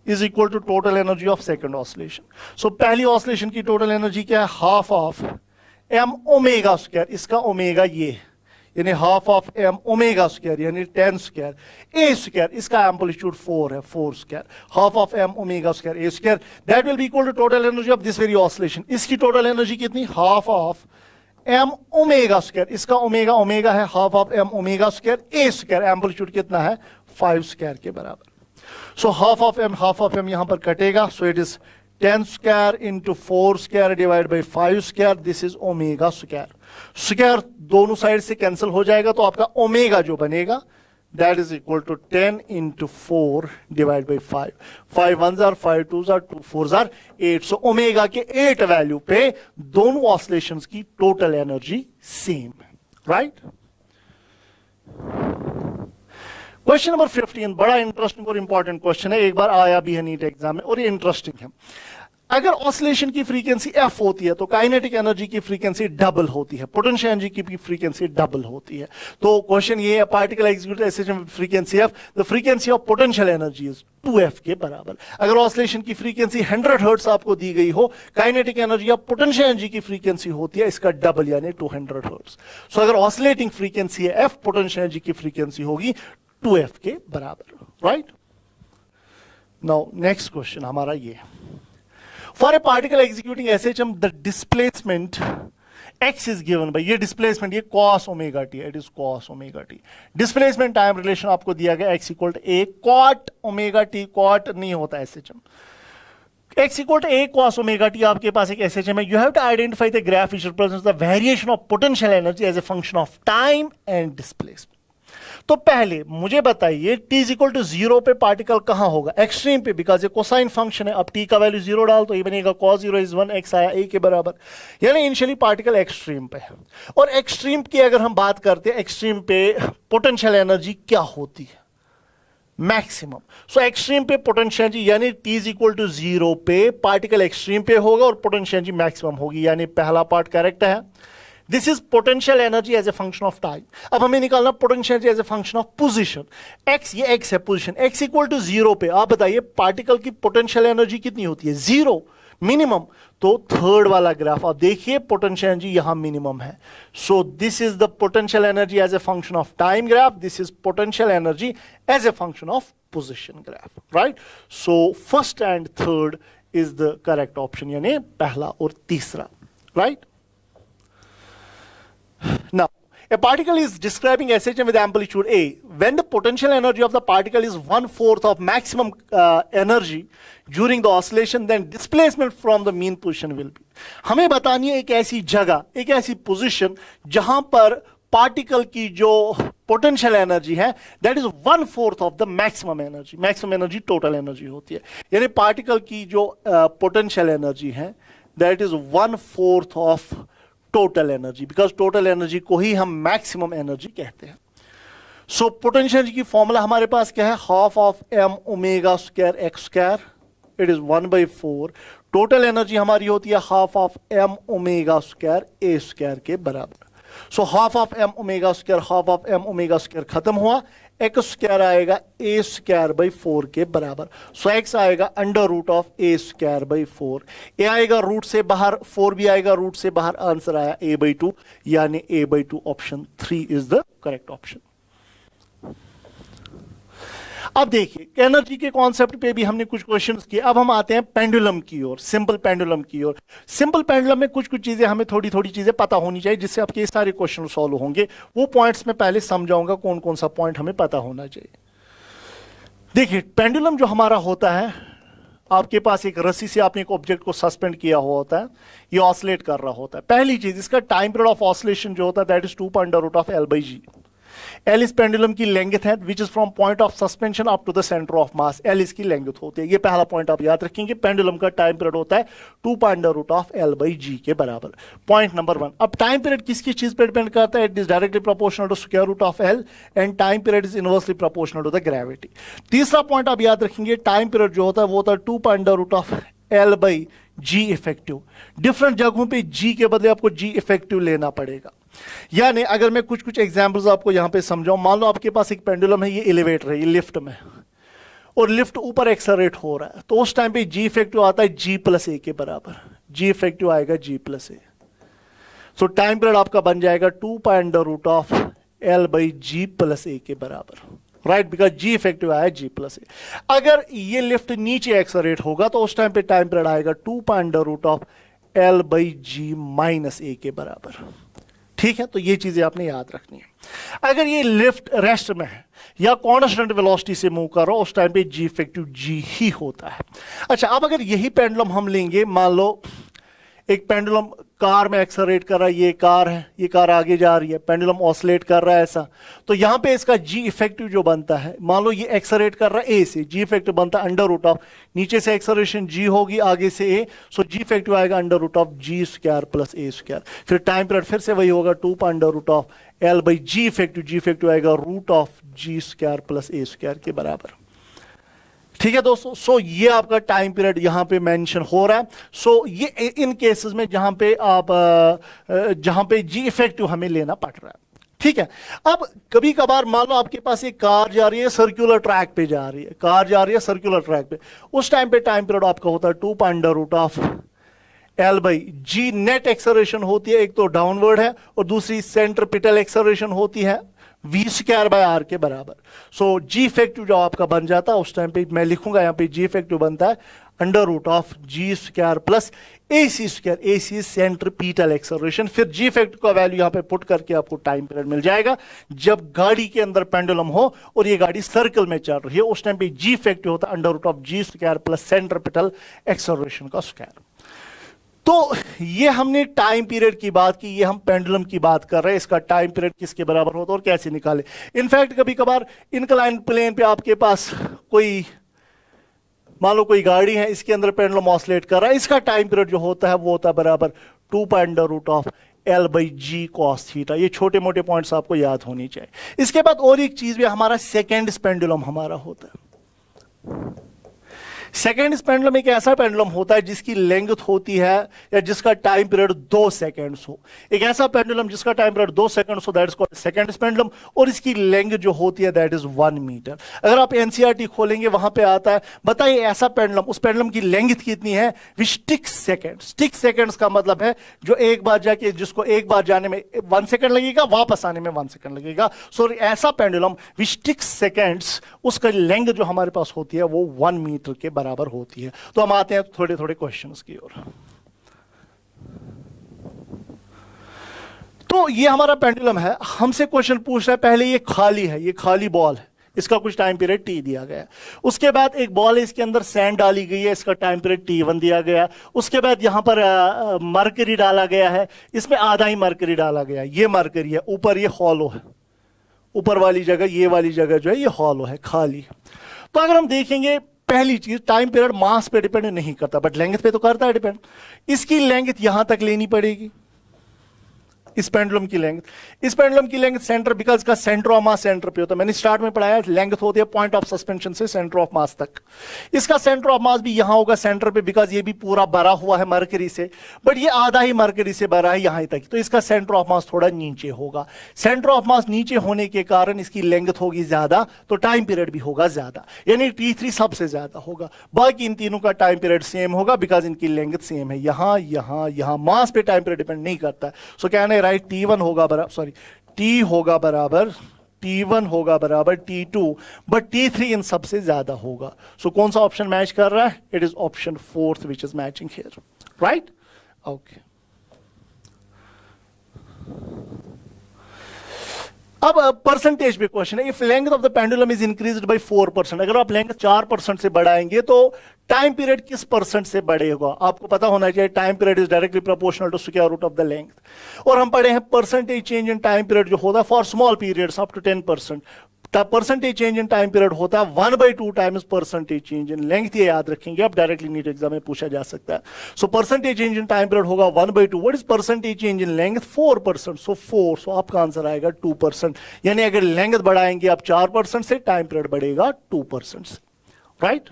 is equal to total energy of second oscillation. So पहली ऑसिलेशन की टोटल एनर्जी क्या है? Half of m omega square, इसका ओमेगा ये, यानी half of m omega square यानी 10 square a square, इसका amplitude 4 है, 4 square, half of m omega square a square, that will be equal to total energy of this very oscillation. इसकी total energy कितनी? Half of m omega square, इसका omega omega है, half of m omega square a square, amplitude कितना है? 5 square के बराबर। So half of m यहां पर कटेगा, so it is 10 square into 4 square divide by 5 square, this is omega square. Square दोनों साइड से कैंसिल हो जाएगा, तो आपका ओमेगा जो बनेगा that is equal to 10 into 4 divide by 5। 5 1s are 5 2s are 2 4s are 8। So omega के 8 value पे दोनों ऑसिलेशंस की total energy same, right. Question number 15 बड़ा इंटरेस्टिंग और इंपॉर्टेंट क्वेश्चन है, एक बार आया भी है नीट एग्जाम में और ये इंटरेस्टिंग है। अगर ऑसिलेशन की फ्रीक्वेंसी f होती है तो काइनेटिक एनर्जी की फ्रीक्वेंसी डबल होती है, पोटेंशियल एनर्जी की फ्रीक्वेंसी डबल होती है। तो क्वेश्चन ये है, particle executed SHM frequency f, the frequency of potential energy is 2f के बराबर। अगर ऑसिलेशन की फ्रीक्वेंसी 100 हर्ट्ज आपको दी गई हो, काइनेटिक एनर्जी या पोटेंशियल एनर्जी की फ्रीक्वेंसी होती है इसका डबल यानी 200 हर्ट्ज। सो अगर ऑसिलेटिंग फ्रीक्वेंसी है f, पोटेंशियल एनर्जी की फ्रीक्वेंसी होगी 2f के बराबर, राइट। नाउ नेक्स्ट क्वेश्चन हमारा ये, for a particle executing SHM the displacement x is given by, ये डिस्प्लेसमेंट, ये cos omega t, it is cos omega t. Displacement time relation आपको दिया गया x equal to a cot omega t, cot नहीं होता SHM, x equal to a cos omega t आपके पास एक एसएचएम है। You have to identify the graph which represents the variation of potential energy as a function of time and displacement. तो पहले मुझे बताइए t इज इक्वल टू 0 पे particle कहां होगा? एक्सट्रीम पे, बिकॉज ये कोसाइन फंक्शन है। अब t का वैल्यू 0 डाल तो ये बनेगा cos 0 इज 1, x आया a के बराबर, यानी इनिशियली पार्टिकल एक्सट्रीम पे है। और एक्सट्रीम की अगर हम बात करते हैं, एक्सट्रीम पे पोटेंशियल एनर्जी क्या होती है? मैक्सिमम। सो एक्सट्रीम पे पोटेंशियल एनर्जी यानी t इज इक्वल टू 0 पे पार्टिकल एक्सट्रीम पे होगा और पोटेंशियल एनर्जी मैक्सिमम होगी, यानी पहला पार्ट करेक्ट है। This is potential energy as a function of time. अब हमें निकालना potential energy as a function of position. x, ये x है पोजीशन, x इक्वल टू 0 पे आप बताइए पार्टिकल की पोटेंशियल एनर्जी कितनी होती है? 0 मिनिमम। तो थर्ड वाला ग्राफ आप देखिए, पोटेंशियल एनर्जी यहां मिनिमम है। So this is the potential energy as a function of time graph, this is potential energy as a function of position graph, right. So first and third is the correct option, यानी पहला और तीसरा, right. Now, a particle is describing SHM with amplitude A. When the potential energy of the particle is 1/4 of maximum energy during the oscillation, then displacement from the mean position will be. हमें बतानी है एक ऐसी जगह, एक ऐसी position जहां पर पार्टिकल की जो पोटेंशियल एनर्जी है that is 1/4 of the maximum energy. Maximum energy total energy होती है, यानी पार्टिकल की जो पोटेंशियल एनर्जी है that is 1/4 of total energy, because total energy को ही हम मैक्सिमम एनर्जी कहते हैं। सो पोटेंशियल की फॉर्मूला हमारे पास क्या है, half of m omega square x square, it is 1/4। Total energy हमारी होती है half of m omega square A square के बराबर। So half of m omega square, half of m omega square खत्म हुआ, एक्स स्क्वायर आएगा ए square by 4 के बराबर। सो एक्स आएगा under root of a square by 4, a आएगा root से बाहर, 4 भी आएगा रूट से बाहर, आंसर आया a/2, यानी a/2 option 3 is the correct option. अब देखिए एनर्जी के कॉन्सेप्ट पे भी हमने कुछ क्वेश्चंस किए, अब हम आते हैं पेंडुलम की ओर, सिंपल पेंडुलम की ओर। सिंपल पेंडुलम में कुछ कुछ चीजें हमें थोड़ी थोड़ी चीजें पता होनी चाहिए जिससे आपके ये सारे क्वेश्चन सॉल्व होंगे। वो पॉइंट्स में पहले समझाऊंगा कौन कौन सा पॉइंट हमें पता होना चाहिए। देखिए पेंडुलम जो हमारा होता है, आपके पास एक रस्सी से आपने एक ऑब्जेक्ट को सस्पेंड किया हुआ होता है, ये ऑसिलेट कर रहा होता है। पहली चीज इसका टाइम पीरियड ऑफ ऑसिलेशन जो होता है दैट इज 2√L/g। L इस पेंडुलम की लेंथ है which is from point of suspension up to the centre of mass. L इसकी लेंथ होती है, ये पहला पॉइंट आप याद रखेंगे। पेंडुलम का टाइम पीरियड होता है 2√L/g के बराबर। Point number 1। अब टाइम पीरियड किस किस चीज पर डिपेंड करता है, it is directly proportional to square root of L and time period is inversely proportional to the gravity. तीसरा पॉइंट आप याद रखेंगे, टाइम पीरियड जो होता है वो होता है 2√L/g इफेक्टिव। डिफरेंट जगहों पे g के बदले आपको g इफेक्टिव लेना पड़ेगा। यानी अगर मैं कुछ कुछ एग्जांपल्स आपको यहां पे समझाऊं, मान लो आपके पास एक पेंडुलम है, ये एलिवेटर है, ये लिफ्ट में, और लिफ्ट ऊपर एक्सेलरेट हो रहा है, तो उस टाइम पे g इफेक्टिव आता है g+a के बराबर। g इफेक्टिव आएगा g+a। सो टाइम पीरियड आपका बन जाएगा 2√L/g+a के बराबर, राइट, बिकॉज g इफेक्टिव आया g+a। अगर ये लिफ्ट नीचे एक्सेलरेट होगा तो उस टाइम पे टाइम पीरियड आएगा 2√L/g-a के बराबर। ठीक है, तो ये चीजें आपने याद रखनी है। अगर ये लिफ्ट रेस्ट में है या कांस्टेंट वेलोसिटी से मूव कर रहा हो उस टाइम पे g इफेक्टिव g ही होता है। अच्छा, अब अगर यही पेंडुलम हम लेंगे, मान लो एक पेंडुलम कार में एक्सेलरेट कर रहा है, ये कार है, ये कार आगे जा रही है, पेंडुलम ऑसिलेट कर रहा है ऐसा, तो यहां पे इसका g इफेक्टिव जो बनता है, मान लो ये एक्सेलरेट कर रहा है a से, g इफेक्टिव बनता है अंडर रूट ऑफ, नीचे से एक्सेलरेशन g होगी, आगे से a, सो g इफेक्टिव आएगा under root of g square plus a square. फिर टाइम पीरियड फिर से वही होगा 2√L/g इफेक्टिव, g इफेक्टिव आएगा root of g square plus a square के बराबर। ठीक है दोस्तों, सो ये आपका टाइम पीरियड यहां पे मेंशन हो रहा है। सो ये इन केसेस में जहां पे जी इफेक्टिव हमें लेना पड़ रहा है। ठीक है, अब कभी कभार मान लो आपके पास एक कार जा रही है, सर्कुलर ट्रैक पे जा रही है, कार जा रही है सर्कुलर ट्रैक पे, उस टाइम पे टाइम पीरियड आपका होता है 2√L/g। नेट एक्सेलरेशन होती है, एक तो डाउनवर्ड है और दूसरी सेंट्रीपिटल एक्सेलरेशन होती है v²/r के बराबर। सो g इफेक्टिव जो आपका बन जाता है उस टाइम पे मैं लिखूंगा, यहां पे g इफेक्टिव बनता है under root of g² plus ac²। ac centripetal acceleration. फिर g इफेक्टिव का वैल्यू यहां पे पुट करके आपको टाइम पीरियड मिल जाएगा जब गाड़ी के अंदर पेंडुलम हो और ये गाड़ी सर्कल में चल रही है, उस टाइम पे g इफेक्टिव होता है under root of g² plus centripetal acceleration का स्क्वायर। तो ये हमने टाइम पीरियड की बात की, ये हम पेंडुलम की बात कर रहे हैं, इसका टाइम पीरियड किसके बराबर होता है और कैसे निकाले। इनफैक्ट कभी कभार इंक्लाइन प्लेन पे आपके पास कोई, मान लो कोई गाड़ी है, इसके अंदर पेंडुलम ऑसिलेट कर रहा है, इसका टाइम पीरियड जो होता है वो होता है बराबर 2√L/g cos थीटा। ये छोटे मोटे पॉइंट्स आपको याद होनी चाहिए। इसके बाद और एक चीज भी, हमारा सेकेंड पेंडुलम हमारा होता है। सेकेंड पेंडुलम एक ऐसा पेंडुलम होता है जिसकी लेंथ होती है या जिसका टाइम पीरियड 2 सेकंड्स हो। एक ऐसा पेंडुलम जिसका टाइम पीरियड 2 सेकंड्स हो that is called second pendulum, और इसकी लेंथ जो होती है दैट इज 1 मीटर। अगर आप एनसीईआरटी खोलेंगे वहां पे आता है, बताइए ऐसा पेंडुलम, उस पेंडुलम की लेंथ कितनी है, विच टिक्स सेकंड्स। टिक्स सेकंड्स का मतलब है जो एक बार जाके, जिसको एक बार जाने में 1 सेकंड लगेगा, वापस आने में 1 सेकंड लगेगा। सो ऐसा पेंडुलम विच टिक्स सेकंड्स, उसका लेंथ जो हमारे पास होती है वो 1 मीटर के बराबर होती है। तो हम आते हैं थोड़े थोड़े क्वेश्चंस की ओर। तो ये हमारा पेंडुलम है, हमसे क्वेश्चन पूछ रहा है, पहले ये खाली है, ये खाली बॉल है, इसका कुछ टाइम पीरियड टी दिया गया। उसके बाद एक बॉल है, इसके अंदर सैंड डाली गई है, इसका टाइम पीरियड T1 दिया गया। उसके बाद यहां पर मरकरी डाला गया है, इसमें आधा ही मरकरी डाला गया। ये मरकरी है, ऊपर ये हॉलो है, ऊपर वाली जगह, ये वाली जगह जो है ये हॉलो है, खाली। तो अगर हम देखेंगे पहली चीज, टाइम पीरियड मास पे डिपेंड नहीं करता बट लेंथ पे तो करता है डिपेंड। इसकी लेंथ यहां तक लेनी पड़ेगी, इस पेंडुलम की लेंथ, इस पेंडुलम की लेंथ सेंटर, बिकॉज का सेंटर ऑफ मास सेंटर पे होता है। मैंने स्टार्ट में पढ़ाया लेंथ होती है पॉइंट ऑफ सस्पेंशन से सेंटर ऑफ मास तक। इसका सेंटर ऑफ मास भी यहां होगा सेंटर पे, बिकॉज ये भी पूरा भरा हुआ है मरकरी से, बट ये आधा ही मरकरी से भरा है यहां तक, तो इसका सेंटर ऑफ मास थोड़ा नीचे होगा। सेंटर ऑफ मास नीचे होने के कारण इसकी लेंथ होगी ज्यादा, तो टाइम पीरियड भी होगा ज्यादा, यानी T3 सबसे ज्यादा होगा। बाकी इन तीनों का टाइम पीरियड सेम होगा बिकॉज इनकी लेंथ सेम है। यहां यहां यहां मास पे टाइम पीरियड डिपेंड नहीं करता। सो कहने राइट T1 होगा बराबर, सॉरी T होगा बराबर, T1 होगा बराबर T2, बट T3 इन सबसे ज्यादा होगा। सो कौन सा ऑप्शन मैच कर रहा है? It is option 4th which is matching here, right? Okay, अब परसेंटेज पे क्वेश्चन है। If length of the pendulum is increased by 4%, अगर आप लेंथ 4% से बढ़ाएंगे तो टाइम पीरियड किस परसेंट से बढ़ेगा? आपको पता होना चाहिए time period is directly proportional to square root of the length. और हम पढ़े हैं percentage change in time period जो होता है for small periods up to 10%, percentage change in time period होता है 1/2 times percentage change in length. ये याद रखेंगे, आप डायरेक्टली नीट एग्जाम में पूछा जा सकता है। So percentage change in time period होगा 1/2। What is percentage change in length? 4%। सो 4, सो आपका आंसर आएगा 2%। यानी अगर लेंथ बढ़ाएंगे आप 4% से, टाइम पीरियड बढ़ेगा 2% से, right?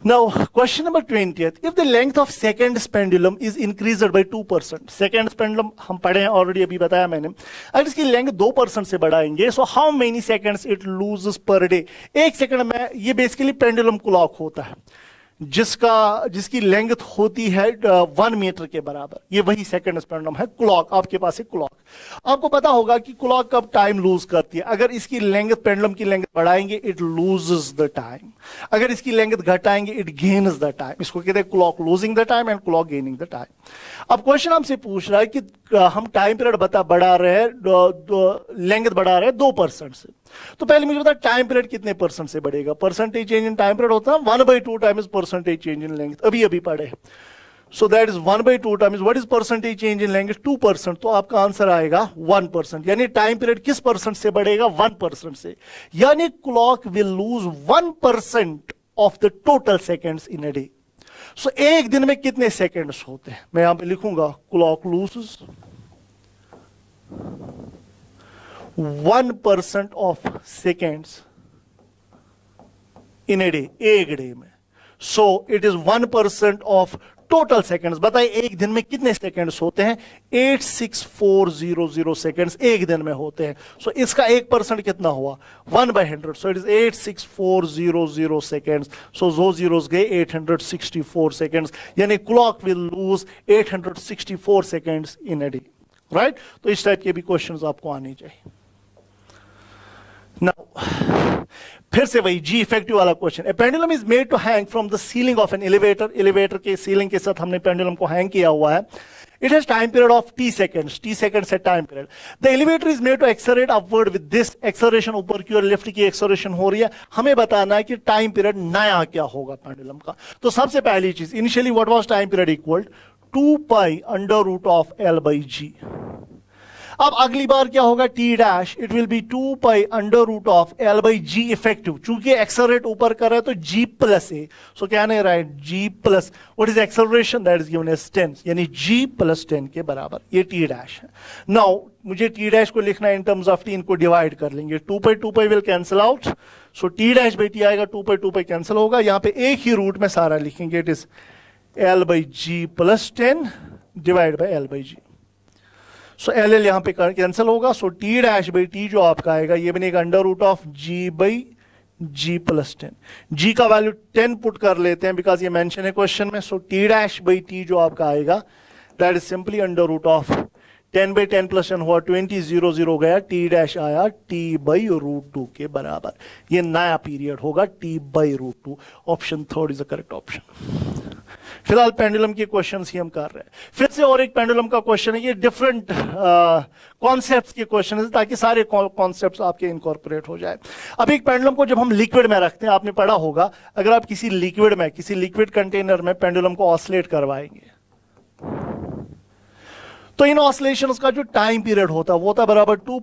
Now, question number 20th. If the length of second pendulum is increased by 2%, second pendulum हम पढ़े हैं ऑलरेडी, अभी बताया मैंने। अगर इसकी लेंथ 2% से बढ़ाएंगे, so how many seconds it loses per day? एक सेकंड में, ये बेसिकली पेंडुलम क्लॉक होता है जिसकी लेंथ होती है 1 मीटर के बराबर। ये वही सेकंड पेंडुलम है, क्लॉक। आपके पास है क्लॉक, आपको पता होगा कि क्लॉक कब टाइम लूज करती है। अगर इसकी लेंथ, पेंडुलम की लेंथ बढ़ाएंगे इट लूजेस द टाइम, अगर इसकी लेंथ घटाएंगे इट गेन्स द टाइम। इसको कहते हैं clock losing the time and clock gaining the time. अब क्वेश्चन हमसे पूछ रहा है कि हम टाइम पीरियड बढ़ा रहे हैं, लेंथ बढ़ा रहे हैं 2% से, तो पहले मुझे बता टाइम पीरियड कितने परसेंट से बढ़ेगा? Percentage change in time period होता है 1/2 times percentage change in length, अभी पढ़े। सो that is 1/2 times what is percentage change in length? 2%। तो आपका आंसर आएगा 1%। यानी टाइम पीरियड किस परसेंट से बढ़ेगा? 1% से। यानी clock will lose 1% of the total seconds in a day. So एक दिन में कितने सेकेंड्स होते हैं? मैं यहां पे लिखूंगा clock loses 1% of seconds in a day, एक डे में। सो it is 1% of total seconds. बताइए एक दिन में कितने सेकेंड्स होते हैं? 86400 सेकेंड्स एक दिन में होते हैं। सो इसका 1% कितना हुआ? 1/100। So it is 86400 seconds. So जो जीरोस गए 864 सेकेंड्स, यानी clock will lose 864 seconds in a day, right? तो इस टाइप के भी क्वेश्चंस आपको आने चाहिए। नाउ फिर से वही जी इफेक्टिव वाला question. A pendulum is made to hang from the ceiling of an elevator. Elevator के सीलिंग के साथ हमने पेंडुलम को हैंग किया हुआ है। It has time period of t seconds, t seconds है time period. The elevator is made to accelerate upward with this acceleration, ऊपर की ओर लिफ्ट की एक्सलरेशन हो रही है। हमें बताना है कि टाइम पीरियड नया क्या होगा पेंडुलम का। तो सबसे पहली चीज, initially what was time period equal 2 √(L/g). अब अगली बार क्या होगा? t dash, it will be 2 √(L/g) effective. चूंकि एक्सेलरेट ऊपर कर रहा है तो g प्लस है, सो क्या नहीं right, g plus what is acceleration? That is given as 10, यानी g + 10 के बराबर। ये t डैश है। नाउ मुझे t डैश को लिखना है इन टर्म्स ऑफ t, इनको डिवाइड कर लेंगे। 2 will cancel out, so t dash by t आएगा, 2 कैंसिल होगा। यहां पे एक ही रूट में सारा लिखेंगे, it is L/g + 10 divide by L/g। So L L यहां पे कैंसिल होगा। सो t डैश बाई t जो आपका आएगा ये बनेगा √(g/g + 10। g का वैल्यू 10 पुट कर लेते हैं बिकॉज ये मेंशन है क्वेश्चन में। सो t डैश बाई t जो आपका आएगा दैट इज सिंपली √10/10 + 10 हुआ 20, 0 0 गया, t डैश आया t/√2 के बराबर। ये नया पीरियड होगा t/√2। Option 3 is the correct option. फिलहाल पेंडुलम के क्वेश्चंस ही हम कर रहे हैं। फिर से और एक पेंडुलम का क्वेश्चन है, ये डिफरेंट कॉन्सेप्ट्स के क्वेश्चन है ताकि सारे कॉन्सेप्ट्स आपके इनकॉर्पोरेट हो जाए। अब एक पेंडुलम को जब हम लिक्विड में रखते हैं, आपने पढ़ा होगा, अगर आप किसी लिक्विड कंटेनर में पेंडुलम को ऑसिलेट करवाएंगे तो इन ऑसिलेशंस का जो टाइम पीरियड होता है वो होता बराबर 2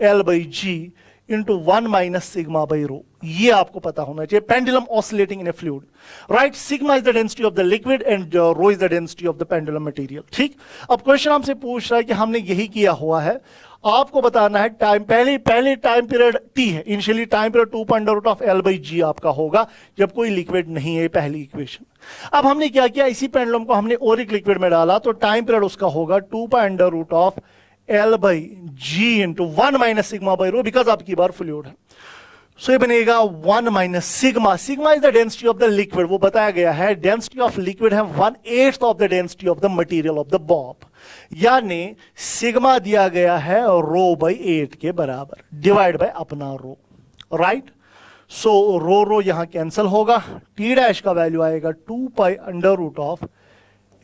L/G into 1 minus sigma by rho। ये आपको पता होना चाहिए। Pendulum oscillating in a fluid, right? Sigma is the density of the liquid and rho is the density of the pendulum material. ठीक, अब क्वेश्चन हमसे पूछ रहा है कि हमने यही किया हुआ है, आपको बताना है टाइम, पहले टाइम पीरियड टी है, इनिशियली टाइम पीरियड 2 आपका होगा जब कोई लिक्विड नहीं है, पहली इक्वेशन। अब हमने क्या किया, इसी पेंडुलम को हमने और एक लिक्विड में डाला तो टाइम पीरियड उसका होगा 2 into 1 minus sigma by rho, because आपकी बार फ्लूइड है। सो ये बनेगा 1 minus sigma is the density of the liquid, वो बताया गया है डेंसिटी ऑफ लिक्विड है 1/8 of the density of the material of the Bob, यानी सिग्मा दिया गया है रो बाई 8 के बराबर, डिवाइड बाय अपना रो, राइट? सो रो यहां कैंसिल होगा, टी डैश का वैल्यू आएगा 2 pi √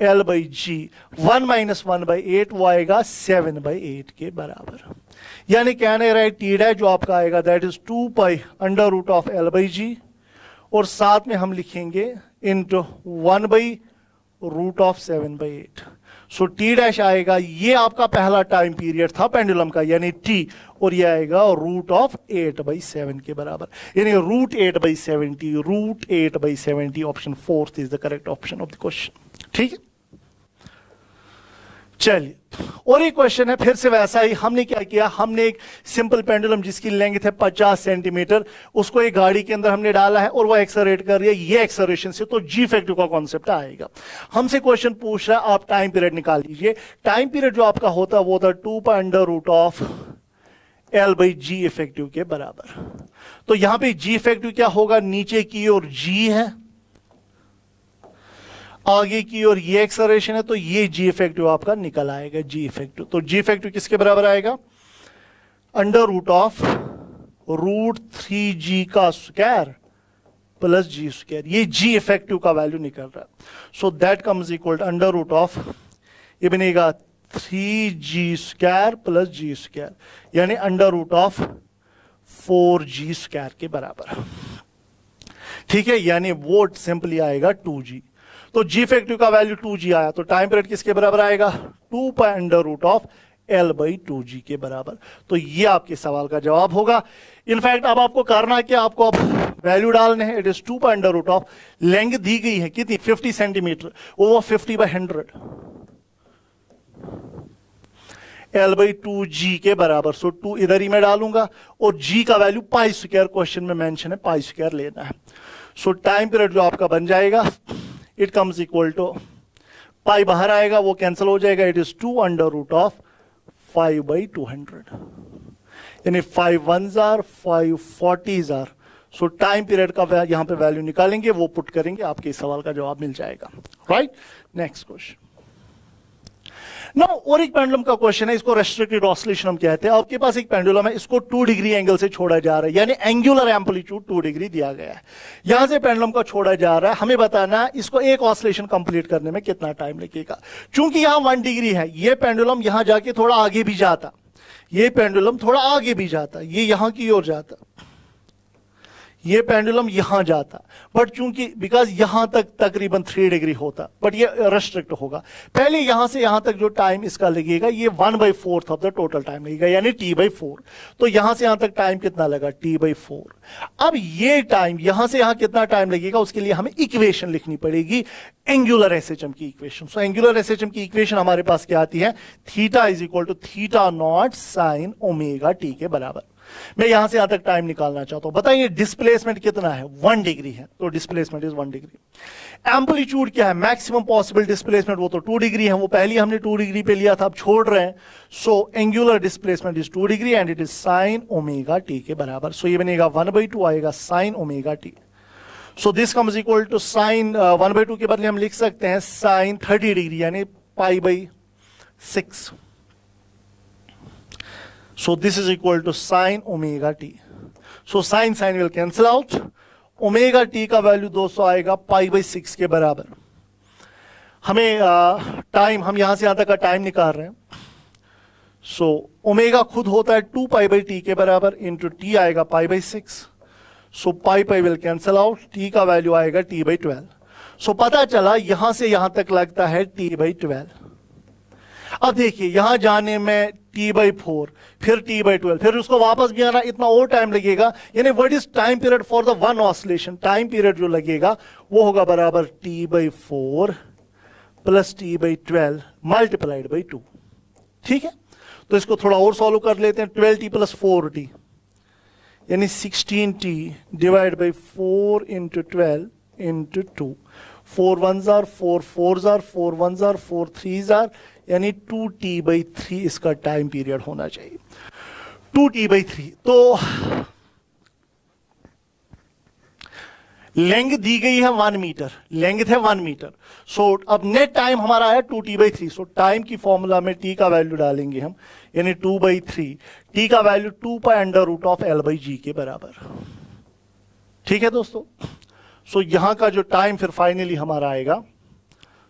L/G 1 - 1/8, वो आएगा 7/8 के बराबर। यानी कहने रहे टी डैश जो आपका आएगा दैट इज 2 pi √ L/G, और साथ में हम लिखेंगे इंटू 1/√7/8। सो टी डैश आएगा, ये आपका पहला टाइम पीरियड था पेंडुलम का यानी टी, और ये आएगा √8/7 के बराबर, यानी √8/70 option 4 is the correct option of the question. ठीक है, चलिए और एक क्वेश्चन है, फिर से वैसा ही। हमने क्या किया, हमने एक सिंपल पेंडुलम जिसकी लेंथ है 50 सेंटीमीटर, उसको एक गाड़ी के अंदर हमने डाला है और वो एक्सलरेट कर रही है, ये एक्सलरेशन से, तो जी फैक्टर का कॉन्सेप्ट आएगा। हमसे क्वेश्चन पूछ रहा है आप टाइम पीरियड निकाल लीजिए। टाइम पीरियड जो आपका होता है वो होता है 2 L/G इफेक्टिव के बराबर। तो यहां पे जी इफेक्टिव क्या होगा, नीचे की ओर जी है, आगे की ओर ये एक्सलरेशन है, तो ये जी इफेक्टिव आपका निकल आएगा, जी इफेक्टिव। तो जी इफेक्टिव किसके बराबर आएगा, √3g का स्क्वायर प्लस जी स्क्वायर, ये जी इफेक्टिव का वैल्यू निकल रहा है। So that comes equal to ये बनेगा 3g² प्लस जी स्क्वायर, यानी √4g² के बराबर। ठीक है, यानी वो सिंपली आएगा 2g। तो जी इफेक्टिव का वैल्यू 2g आया, तो टाइम पीरियड किसके बराबर आएगा, 2 pi L/2g के बराबर। तो ये आपके सवाल का जवाब होगा। इनफैक्ट अब आपको करना है कि आपको अब वैल्यू डालने हैं। इट इज 2 pi लेंथ दी गई है कितनी, 50 सेंटीमीटर, वो 50/100 L/2g के बराबर। सो 2 इधर ही मैं डालूंगा और g का वैल्यू π², क्वेश्चन में मेंशन है π² लेना है। सो टाइम पीरियड जो आपका बन जाएगा इट कम्स इक्वल टू पाई बाहर आएगा, वो कैंसिल हो जाएगा, इट इज 2 √5/200, यानी 5 1s are 5 40s are। So time period का यहां पे वैल्यू निकालेंगे, वो पुट करेंगे, आपके इस सवाल का जवाब मिल जाएगा, राइट? Next question. नाउ और एक पेंडुलम का क्वेश्चन है, इसको रेस्ट्रिक्टेड ऑसिलेशन हम कहते हैं। आपके पास एक पेंडुलम है, इसको 2 डिग्री एंगल से छोड़ा जा रहा है, यानी एंगुलर एम्पलीट्यूड 2 डिग्री दिया गया है। यहां से पेंडुलम को छोड़ा जा रहा है, हमें बताना है इसको एक ऑसिलेशन कंप्लीट करने में कितना टाइम लगेगा। चूंकि यहां 1 डिग्री है, ये पेंडुलम यहां जाके थोड़ा आगे भी जाता, ये पेंडुलम थोड़ा आगे भी जाता, ये यहां की ओर जाता, ये पेंडुलम यहां जाता, बट चूंकि बिकॉज यहां तक तकरीबन 3 डिग्री होता, बट ये रेस्ट्रिक्ट होगा। पहले यहां से यहां तक जो टाइम इसका लगेगा ये 1/4 ऑफ द टोटल टाइम लगेगा, यानी t/4। तो यहां से यहां तक टाइम कितना लगा, t/4। अब ये टाइम यहां से यहां कितना टाइम लगेगा, उसके लिए हमें इक्वेशन लिखनी पड़ेगी, एंगुलर एसएचएम की इक्वेशन। सो एंगुलर एसएचएम की इक्वेशन हमारे पास क्या आती है, theta is equal to θ0 sin ω/t के बराबर। मैं यहां से यहां तक टाइम निकालना चाहता हूं। बताइए डिस्प्लेसमेंट कितना है, 1 डिग्री है, तो डिस्प्लेसमेंट इज 1 डिग्री। एम्पलीट्यूड क्या है, मैक्सिमम पॉसिबल डिस्प्लेसमेंट, वो तो 2 डिग्री है, वो पहले हमने 2 डिग्री पे लिया था, अब छोड़ रहे हैं। So angular displacement is 2 degree and it is sin ω/t के बराबर। सो ये बनेगा 1/2 आएगा sin ω/t। So this comes equal to sin 1/2 के बदले हम लिख सकते हैं sin 30 डिग्री, यानी π/6। So this is equal to sin ω/t. So sin will cancel out, ω/t का वैल्यू 200 आएगा π/6 के बराबर। हमें टाइम, हम यहां से यहां तक का टाइम निकाल रहे हैं। सो ओमेगा खुद होता है 2π/t के बराबर, इंटू टी आएगा π/6। सो पाई विल कैंसल आउट, टी का वैल्यू आएगा t/12। सो पता चला यहां से यहां तक लगता है t/12। अब देखिए यहां जाने में t/4, फिर t/12, फिर उसको वापस भी आना इतना और टाइम लगेगा। यानी what is time period for the one oscillation, time period जो लगेगा वो होगा बराबर t/4 plus t/12 multiplied by 2। ठीक है, तो इसको थोड़ा और सॉल्व कर लेते हैं। 12t प्लस 4t यानी 16t divide by 4 into 12 into 2। 4 1s are 4 4s are 4 1s are 4 3s are, यानी 2t/3 इसका टाइम पीरियड होना चाहिए। 2t/3। तो लेंथ दी गई है 1 मीटर, लेंथ है 1 मीटर। सो अब नेट टाइम हमारा है 2t/3। सो टाइम की फॉर्मूला में t का वैल्यू डालेंगे हम, यानी 2/3, t का वैल्यू 2π√L/g के बराबर। ठीक है दोस्तों, सो यहां का जो टाइम फिर फाइनली हमारा आएगा,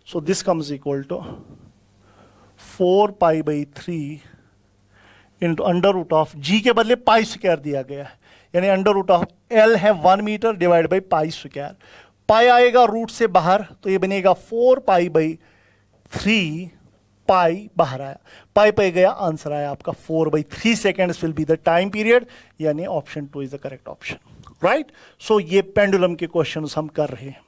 so this comes equal to 4π/3 into √g के बदले पाई स्क्वायर दिया गया है, यानी √L है 1 metre divide by pi square. Pi आएगा रूट से बाहर, तो ये बनेगा 4π/3, पाई बाहर आया, पाई पे गया, आंसर आया आपका 4/3 seconds will be the time period, यानी option 2 is the correct option. Right, so ये पेंडुलम के क्वेश्चंस हम कर रहे हैं।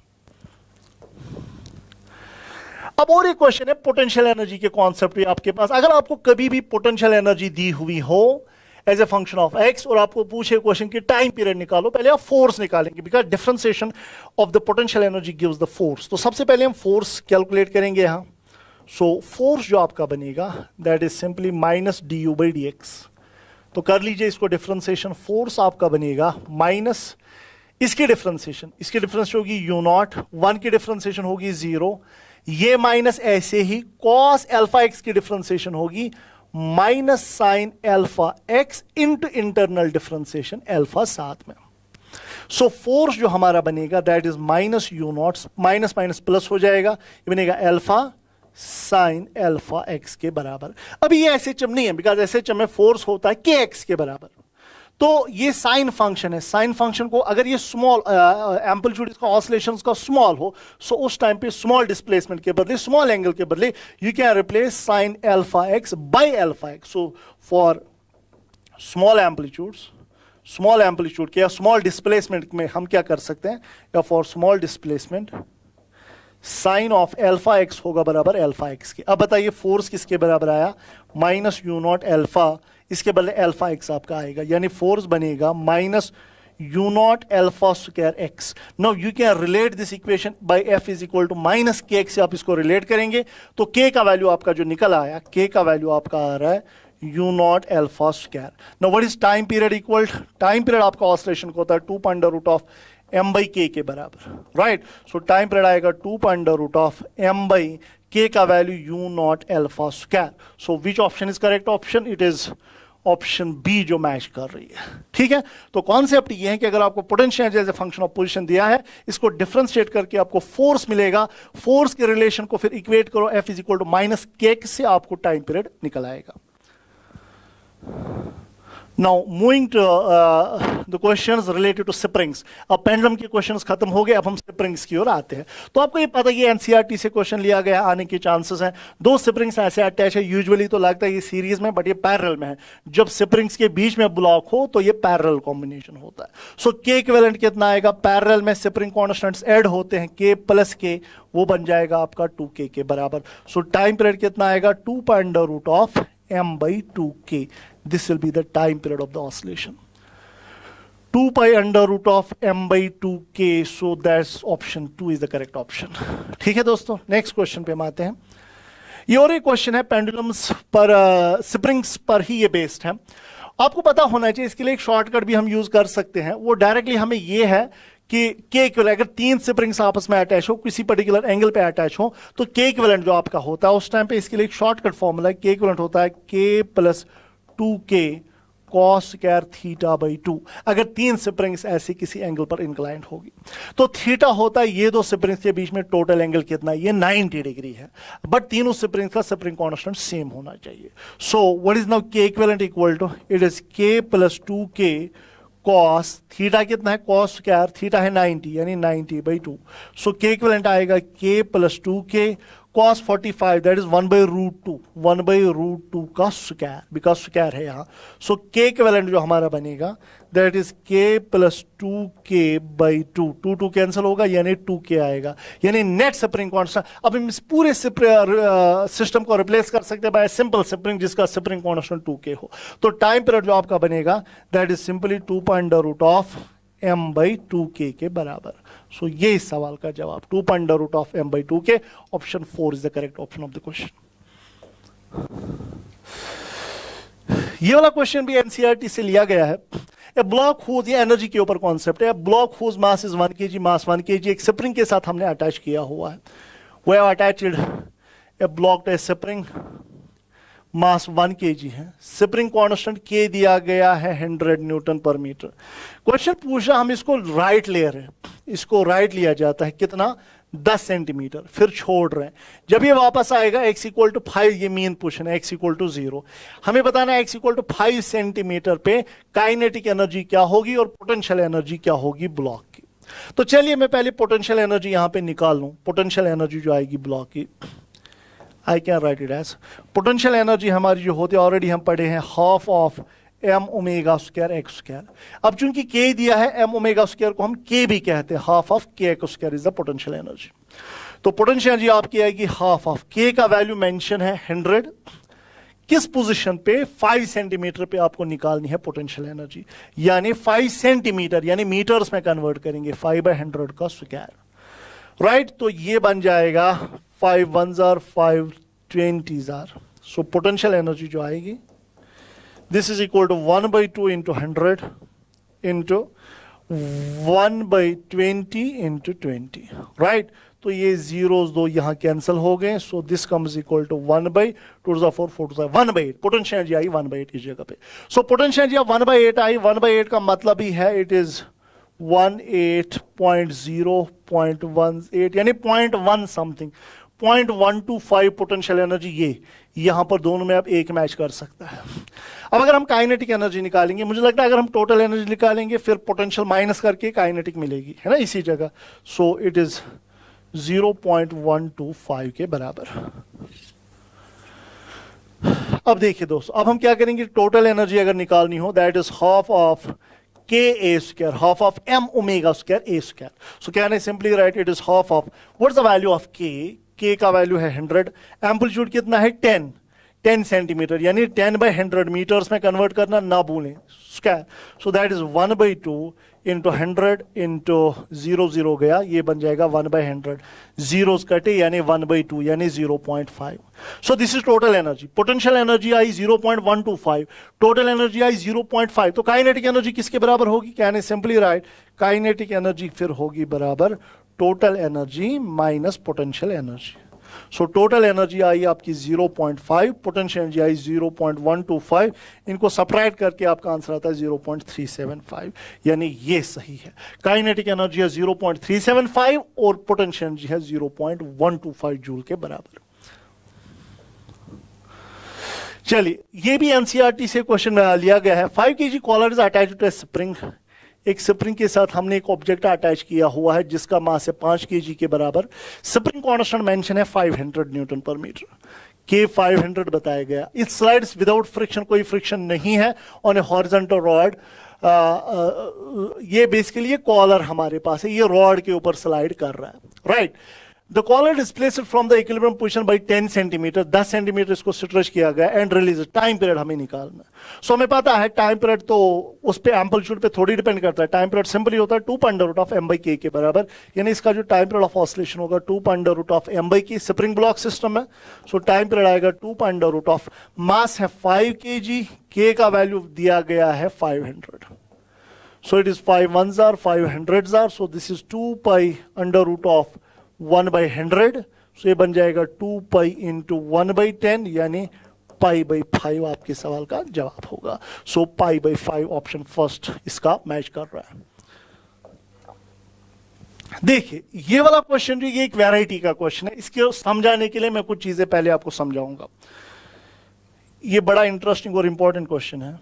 अब और एक क्वेश्चन है पोटेंशियल एनर्जी के कॉन्सेप्ट पे आपके पास। अगर आपको कभी भी पोटेंशियल एनर्जी दी हुई हो as a function of x और आपको पूछे क्वेश्चन की टाइम पीरियड निकालो, पहले आप फोर्स निकालेंगे, because differentiation of the potential energy gives the force. तो सबसे पहले हम फोर्स कैलकुलेट करेंगे यहां। सो फोर्स जो आपका बनेगा that is simply minus du/dx। तो कर लीजिए इसको डिफरेंशिएशन। फोर्स आपका बनेगा माइनस इसकी डिफरेंशिएशन, इसकी डिफरेंशिएशन होगी u0, 1 की डिफरेंशिएशन होगी 0, ये माइनस ऐसे ही cos αx की डिफरेंशिएशन होगी minus sine alpha x into internal differentiation alpha साथ में। सो फोर्स जो हमारा बनेगा that is minus u0, minus minus plus हो जाएगा, ये बनेगा अल्फा साइन अल्फा एक्स के बराबर। अभी ये एसएचएम नहीं है, बिकॉज एसएचएम में फोर्स होता है के एक्स के बराबर। तो ये साइन फंक्शन है, साइन फंक्शन को अगर ये स्मॉल एम्पलीट्यूड इसका ऑसिलेशंस का स्मॉल हो, सो उस टाइम पे स्मॉल डिस्प्लेसमेंट के बदले, स्मॉल एंगल के बदले you can replace sine alpha x by alpha x. So for small amplitude के या स्मॉल डिस्प्लेसमेंट में हम क्या कर सकते हैं, या for small displacement sine of alpha x होगा बराबर अल्फा एक्स के। अब बताइए फोर्स किसके बराबर आया, माइनस u0 अल्फा, इसके बदले अल्फा एक्स आपका आएगा, यानी फोर्स बनेगा minus u0 alpha square x. Now you can relate this equation by f is equal to minus k x से आप इसको रिलेट करेंगे, तो k का वैल्यू आपका जो निकल आया, k का वैल्यू आपका आ रहा है u0 alpha square. Now what is time period equal, time period आपका ऑसिलेशन को होता है 2.√m/k के बराबर। राइट, सो टाइम पीरियड आएगा 2.√m/k का value u0 alpha square. So which option is correct option, it is option B जो match कर रही है। ठीक है, तो कॉन्सेप्ट ये है कि अगर आपको पोटेंशियल जैसे फंक्शन ऑफ पोजीशन दिया है, इसको डिफरेंशिएट करके आपको फोर्स मिलेगा, फोर्स के रिलेशन को फिर इक्वेट करो, f is equal to minus k से आपको टाइम पीरियड निकल आएगा। Now moving to the questions related to springs। अब पेंडुलम के क्वेश्चंस खत्म हो गए, अब हम स्प्रिंग्स की ओर आते हैं। तो आपको ये पता है ये एनसीईआरटी से क्वेश्चन लिया गया, आने के चांसेस हैं। दो स्प्रिंग्स ऐसे अटैच है, यूजुअली तो लगता है ये सीरीज में, बट ये पैरेलल में है। जब स्प्रिंग्स के बीच में ब्लॉक हो तो ये पैरेलल कॉम्बिनेशन होता है। सो के इक्विवेलेंट कितना आएगा, पैरेलल में स्प्रिंग कॉन्स्टेंट्स ऐड होते हैं, के प्लस के, वो बन जाएगा आपका 2k के बराबर। सो टाइम पीरियड कितना आएगा, 2.m/2k। This will be the time period of the oscillation, 2π√m/2k। so that's option 2 is the correct option। ठीक है दोस्तों, नेक्स्ट क्वेश्चन पे हम आते हैं। ये और एक क्वेश्चन है पेंडुलम्स पर, स्प्रिंग्स पर ही ये बेस्ड है। आपको पता होना चाहिए, इसके लिए एक शॉर्टकट भी हम यूज कर सकते हैं। वो डायरेक्टली हमें ये है कि के इक्विवेलेंट, अगर 3 स्प्रिंग्स आपस में अटैच हो, किसी पर्टिकुलर एंगल पे अटैच हो, तो के इक्विवेलेंट जो आपका होता है उस टाइम पे, इसके लिए एक शॉर्टकट फॉर्मूला है, के इक्विवेलेंट होता है k + 2k cos square theta by 2, अगर 3 स्प्रिंग्स ऐसे किसी एंगल पर इंक्लाइंड होगी तो थीटा होता है ये 2 स्प्रिंग्स के बीच में टोटल एंगल कितना है, ये 90 डिग्री है, बट तीनों स्प्रिंग्स का स्प्रिंग कांस्टेंट सेम होना चाहिए. So what is now k equivalent equal to, it is k plus 2k cos theta कितना है, कॉस स्क्वायर थीटा है 90 यानी 90 बाई 2. सो के इक्विवेलेंट आएगा k plus 2k cos 45 that is 1 by root 2, 1 by root 2 का square, because square है यहाँ. सो के इक्विवेलेंट जो हमारा बनेगा that is k plus 2k by 2, 2 cancel होगा यानी 2k आएगा, यानी नेट स्प्रिंग कांस्टेंट. अब हम इस पूरे सिस्टम को रिप्लेस कर सकते हैं बाय सिंपल स्प्रिंग जिसका स्प्रिंग कांस्टेंट 2k हो. तो टाइम पीरियड जो आपका बनेगा that is simply 2 m by 2k के बराबर. सो ये इस सवाल का जवाब 2 m by 2k. Option 4 is the correct option of the question. ये वाला क्वेश्चन भी एनसीईआरटी से लिया गया है. ए ब्लॉक हुज, ये एनर्जी के ऊपर कॉन्सेप्ट है. Block whose mass is 1 kg, mass 1 kg एक स्प्रिंग के साथ हमने अटैच किया हुआ है. We have attached a block to a spring, mass 1 kg है, स्प्रिंग कांस्टेंट k दिया गया है 100 न्यूटन पर मीटर. क्वेश्चन पूछा, हम इसको राइट ले रहे हैं, इसको राइट लिया जाता है कितना 10 सेंटीमीटर, फिर छोड़ रहे हैं. जब ये वापस आएगा x इक्वल टू 5, ये मीन पोजीशन है, x इक्वल टू 0. हमें बताना है x इक्वल टू 5 सेंटीमीटर पे काइनेटिक एनर्जी क्या होगी और पोटेंशियल एनर्जी क्या होगी ब्लॉक की. तो चलिए मैं पहले पोटेंशियल एनर्जी यहां पे निकाल लूं. पोटेंशियल एनर्जी जो आएगी ब्लॉक की, I can write it as potential energy हमारी जो होती है ऑलरेडी हम पढ़े हैं half of m omega square x square. अब चूंकि k दिया है, एम ओमेगा स्क्वायर को हम k भी कहते हैं, half of k x square is the potential energy. तो पोटेंशियल एनर्जी आपकी आएगी हाफ ऑफ k का वैल्यू मेंशन है 100. किस पोजीशन पे 5 सेंटीमीटर पे आपको निकालनी है पोटेंशियल एनर्जी, यानी 5 सेंटीमीटर यानी मीटर्स में कन्वर्ट करेंगे 5/100 का स्क्वायर. राइट, तो ये बन जाएगा 5 1s are 5 20s are. So potential energy जो आएगी this is equal to 1/2 into 100 into 1/20 into 20. Right, तो ये जीरोस दो यहां कैंसिल हो गए. So this comes equal to 1/2 4 4 1/8. Potential energy आई 1/8 इस जगह पे. सो पोटेंशियल एनर्जी 1/8 आई. 1/8 का मतलब ही है इट इज 18.0.18 यानी 0.1 समथिंग, 0.125 पोटेंशियल एनर्जी. ये यहां पर दोनों में आप एक मैच कर सकता है. अब अगर हम काइनेटिक एनर्जी निकालेंगे, मुझे लगता है अगर हम टोटल एनर्जी निकालेंगे फिर पोटेंशियल माइनस करके काइनेटिक मिलेगी, है ना, इसी जगह. सो इट इज 0.125 के बराबर. अब देखिए दोस्तों, अब हम क्या करेंगे, टोटल एनर्जी अगर निकालनी हो that is half of k a square, half of m omega square a square. So can I simply write it is half of, what's the value of k? k का value है 100, amplitude कितना है 10 centimetre यानी 10/100 metres में convert करना ना भूलें square. So that is 1/2 into 100 into 0 गया, ये बन जाएगा 1/100. जीरोस कटे यानी 1/2 यानी 0.5. So this is total energy. Potential energy आई 0.125, टोटल एनर्जी आई 0.5. तो काइनेटिक एनर्जी किसके बराबर होगी, can I simply write kinetic energy फिर होगी बराबर total energy minus potential energy. So total energy आई आपकी 0.5, पोटेंशियल एनर्जी आई 0.125. इनको सब्ट्रैक्ट करके आपका आंसर आता है 0.375, यानी ये सही है. काइनेटिक एनर्जी है 0.375 और पोटेंशियल एनर्जी है 0.125 जूल के बराबर. चलिए, ये भी एनसीईआरटी से क्वेश्चन लिया गया है. 5 kg collar is attached to a spring. एक स्प्रिंग के साथ हमने एक ऑब्जेक्ट अटैच किया हुआ है जिसका मास है 5 kg के बराबर. स्प्रिंग कांस्टेंट मेंशन है 500 न्यूटन पर मीटर. के 500 बताया गया. इट स्लाइड्स विदाउट फ्रिक्शन, कोई फ्रिक्शन नहीं है ऑन ए हॉरिजॉन्टल रॉड. ये बेसिकली ये कॉलर हमारे पास है, ये रॉड के ऊपर स्लाइड कर रहा है. Right, the collar displaced from the equilibrium position by 10 centimetre. 10 centimetre इसको स्ट्रेच किया गया एंड रिलीज. टाइम पीरियड हमें निकालना है. सो हमें पता है टाइम पीरियड तो उस पे एम्पलीट्यूड पे थोड़ी डिपेंड करता है. टाइम पीरियड सिंपली होता है 2 के बराबर, यानी इसका जो टाइम पीरियड ऑफ ऑसिलेशन होगा 2 स्प्रिंग ब्लॉक सिस्टम है. सो टाइम पीरियड आएगा 2 मास है 5 kg, के का वैल्यू दिया गया है 500. सो it is 5 1s are 5 100s are. So this is 2 1/100. सो ये बन जाएगा 2 इंटू 1/10 यानी π/5 आपके सवाल का जवाब होगा। सो π/5 ऑप्शन फर्स्ट इसका मैच कर रहा है। देखिए ये वाला क्वेश्चन जो ये एक वैरायटी का क्वेश्चन है, इसके समझाने के लिए मैं कुछ चीजें पहले आपको समझाऊंगा। ये बड़ा इंटरेस्टिंग और इंपॉर्टेंट क्वेश्चन है।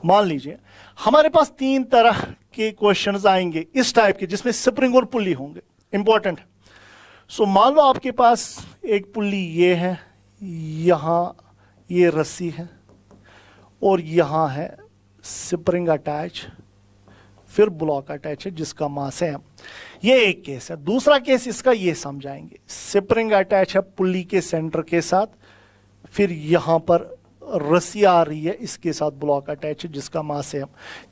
मान लीजिए हमारे पास 3 तरह के क्वेश्चंस आएंगे इस टाइप के, जिसमें स्प्रिंग और पुल्ली होंगे। इंपॉर्टेंट है। सो मान लो आपके पास एक पुल्ली ये है, यहां ये रस्सी है और यहां है स्प्रिंग अटैच, फिर ब्लॉक अटैच है जिसका मास है। ये एक केस है। दूसरा केस इसका ये समझाएंगे, स्प्रिंग अटैच है पुल्ली के सेंटर के साथ, फिर यहां पर रस्सी आ रही है, इसके साथ ब्लॉक अटैच है जिसका मास है।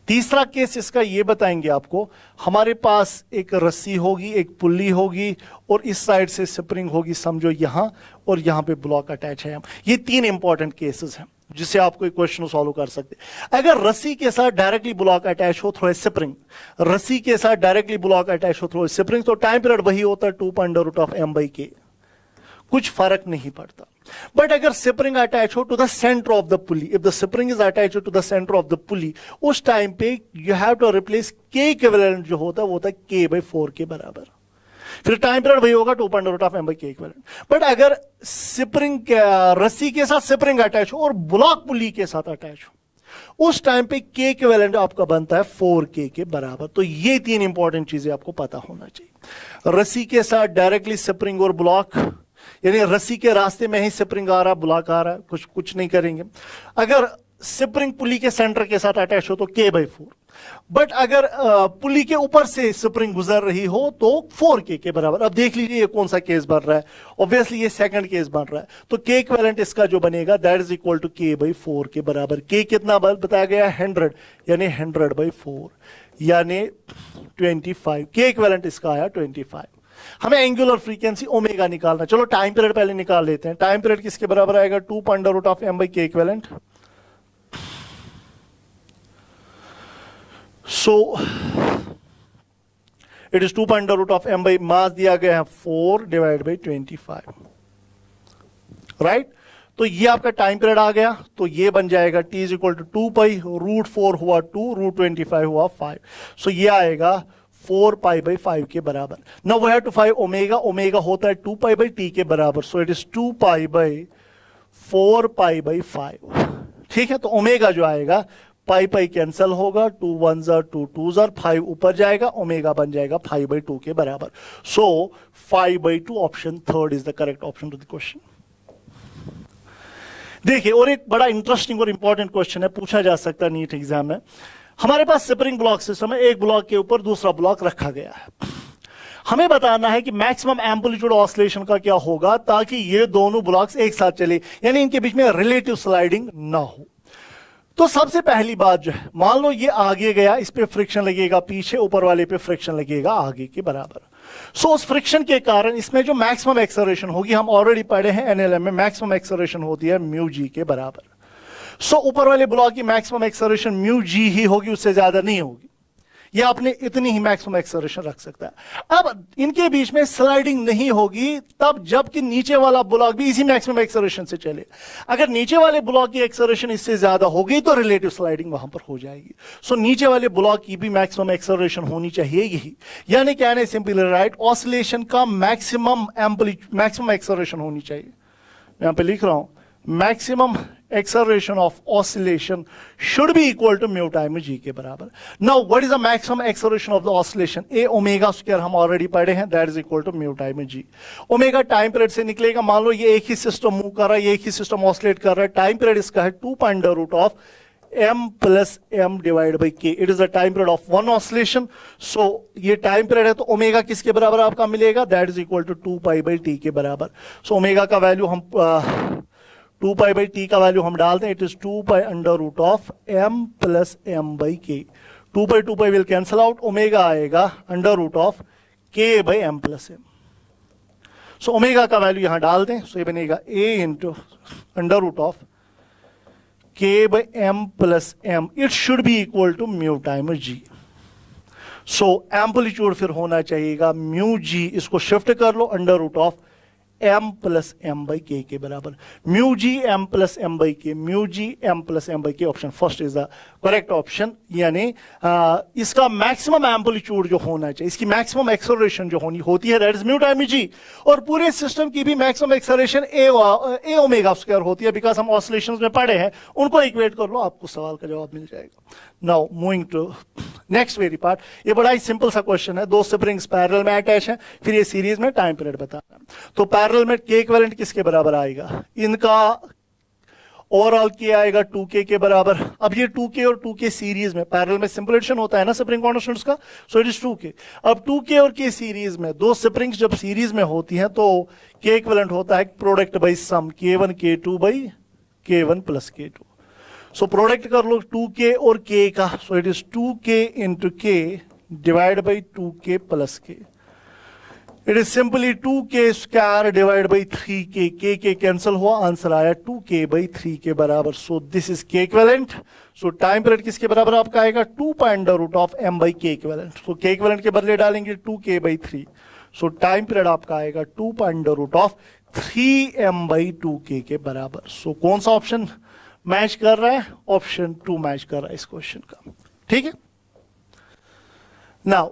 तीसरा केस इसका ये बताएंगे आपको, हमारे पास एक रस्सी होगी, एक पुल्ली होगी और इस साइड से स्प्रिंग होगी, समझो यहां, और यहां पे ब्लॉक अटैच है। ये 3 इंपॉर्टेंट केसेस हैं जिससे आपको एक क्वेश्चन सॉल्व कर सकते। अगर रस्सी के साथ डायरेक्टली ब्लॉक अटैच हो थ्रू स्प्रिंग, रस्सी के साथ डायरेक्टली ब्लॉक अटैच हो थ्रू स्प्रिंग, तो टाइम पीरियड वही होता है 2.√m/k, कुछ फर्क नहीं पड़ता। बट अगर स्प्रिंग अटैच हो to the centre of the pulley, if the spring is attach to the centre of the pulley, उस टाइम पे you have to replace k equivalent जो होता है वो होता है k/4 के बराबर। फिर टाइम पीरियड वही होगा 2.√m/k इक्विवेलेंट। बट अगर स्प्रिंग रस्सी के साथ स्प्रिंग अटैच हो और ब्लॉक पुली के साथ अटैच हो, उस टाइम पे के इक्विवेलेंट आपका बनता है 4k के बराबर। तो ये 3 इंपॉर्टेंट चीजें आपको पता होना चाहिए। रस्सी के साथ डायरेक्टली स्प्रिंग और ब्लॉक, यानी रस्सी के रास्ते में ही स्प्रिंग आ रहा, ब्लॉक आ रहा है, कुछ नहीं करेंगे। अगर स्प्रिंग पुली के सेंटर के साथ अटैच हो तो k/4, बट अगर पुली के ऊपर से स्प्रिंग गुजर रही हो तो 4k के बराबर। अब देख लीजिए ये कौन सा केस बन रहा है। ऑब्वियसली ये सेकंड केस बन रहा है, तो k इक्विवेलेंट इसका जो बनेगा that is equal to k/4 के बराबर। k कितना बताया गया है 100, यानी 100/4 यानी 25। k इक्विवेलेंट इसका आया 25। हमें एंगुलर फ्रीक्वेंसी ओमेगा निकालना। चलो टाइम पीरियड पहले निकाल लेते हैं। टाइम पीरियड किसके बराबर आएगा 2.√m/k equivalent. So it is 2.√m/, मास दिया गया है 4/25, राइट। तो ये आपका टाइम पीरियड आ गया, तो ये बन जाएगा t इज इक्वल टू 2π, √4 हुआ 2, √25 हुआ 5। सो ये आएगा 4π/5 के बराबर। Now we have to find omega. Omega होता है 2π/t के बराबर, सो इट इज 2π/4π/5। ठीक है, तो ओमेगा जो आएगा पाई कैंसल होगा, 2 1 2 2 5 ऊपर जाएगा, ओमेगा बन जाएगा 5/2 के बराबर। So 5/2 option third is the correct option to the question. देखिए और एक बड़ा इंटरेस्टिंग और इंपॉर्टेंट क्वेश्चन है, पूछा जा सकता है नीट एग्जाम में। हमारे पास स्प्रिंग ब्लॉक सिस्टम है, एक ब्लॉक के ऊपर दूसरा ब्लॉक रखा गया है। हमें बताना है कि मैक्सिमम एम्पलीट्यूड ऑसिलेशन का क्या होगा ताकि ये दोनों ब्लॉक्स एक साथ चले, यानी इनके बीच में रिलेटिव स्लाइडिंग ना हो। तो सबसे पहली बात जो है, मान लो ये आगे गया, इस पे फ्रिक्शन लगेगा, पीछे ऊपर वाले पे फ्रिक्शन लगेगा आगे के बराबर। सो उस फ्रिक्शन के कारण इसमें जो मैक्सिमम एक्सेलरेशन होगी, हम ऑलरेडी पढ़े हैं एनएलएम में, मैक्सिमम एक्सेलरेशन होती है μg के बराबर। सो ऊपर वाले ब्लॉक की मैक्सिमम एक्सेलरेशन μg ही होगी, उससे ज्यादा नहीं होगी। यह अपने इतनी ही मैक्सिमम एक्सेलरेशन रख सकता है। अब इनके बीच में स्लाइडिंग नहीं होगी तब जबकि नीचे वाला ब्लॉक भी इसी मैक्सिमम एक्सेलरेशन से चले। अगर नीचे वाले ब्लॉक की एक्सेलरेशन इससे ज्यादा होगी तो रिलेटिव स्लाइडिंग वहां पर हो जाएगी। सो नीचे वाले ब्लॉक की भी मैक्सिमम एक्सेलरेशन होनी चाहिए यही, यानी कहने सिंपली राइट, ऑसिलेशन का मैक्सिमम एक्सेलरेशन होनी चाहिए। यहां पे लिख रहा हूं, maximum acceleration of oscillation should be equal to mu times g के बराबर। Now what is the maximum acceleration of the oscillation? A omega square हम already पढ़े हैं, that is equal to mu times g। Omega time period से निकलेगा। मान लो ये एक ही सिस्टम मूव कर रहा है, ये एक ही सिस्टम ऑसिलेट कर रहा है, टाइम पीरियड इसका है 2.√m + m / k। It is the time period of one oscillation. So ये टाइम पीरियड है, तो ओमेगा किसके बराबर आपका मिलेगा, that is equal to 2π/t के बराबर। सो ओमेगा का वैल्यू हम 2π/t का वैल्यू हम डालते हैं, it is 2π√m + m/k। 2π will cancel out, omega आएगा √k/m + m। सो ओमेगा का वैल्यू यहां डाल दें, सो ये बनेगा a × √k/m + m। It should be equal to mu times g। So amplitude फिर होना चाहिएगा μg, इसको शिफ्ट कर लो, √m m plus m by k के बराबर, mu g m plus m by k, mu g m plus m by k. Option first is the correct option, यानी इसका मैक्सिमम एम्पलीट्यूड जो होना चाहिए, इसकी मैक्सिमम एक्सेलरेशन जो होती है दैट इज म्यू टाइम जी, और पूरे सिस्टम की भी मैक्सिमम एक्सेलरेशन ए ओमेगा स्क्वायर होती है, बिकॉज हम ऑसिलेशंस में पढ़े हैं, उनको इक्वेट कर लो, आपको सवाल का जवाब मिल जाएगा। Now moving to next very part, ये बड़ा ही सिंपल सा क्वेश्चन है, दो स्प्रिंग्स पैरेलल में अटैच है, फिर ये सीरीज में टाइम पीरियड बताना है। तो पैरेलल में के इक्विवेलेंट किसके बराबर आएगा, इनका ओवरऑल के आएगा 2k के बराबर। अब ये 2k और 2k सीरीज में, पैरेलल में सिंपल एडिशन होता है ना स्प्रिंग कांस्टेंट्स का, सो इट इज 2k। अब 2k और k सीरीज में, दो स्प्रिंग्स जब सीरीज में होती हैं तो k इक्विवेलेंट होता है product by sum, k1 k2 by k1 plus k2। So product कर लो 2k और k का, so it is 2k into k divide by 2k plus k। It is simply 2k square divide by 3k, k cancel हुआ, answer आया 2k by 3 के बराबर। So this is k equivalent. So time period किसके बराबर आपका आएगा, 2 pi under root of m by k equivalent. So k equivalent के बदले डालेंगे 2k by 3, so time period आपका आएगा 2 pi under root of 3m by 2k के बराबर। सो कौन सा ऑप्शन मैच कर रहा है, ऑप्शन 2 मैच कर रहा है इस क्वेश्चन का, ठीक है। नाउ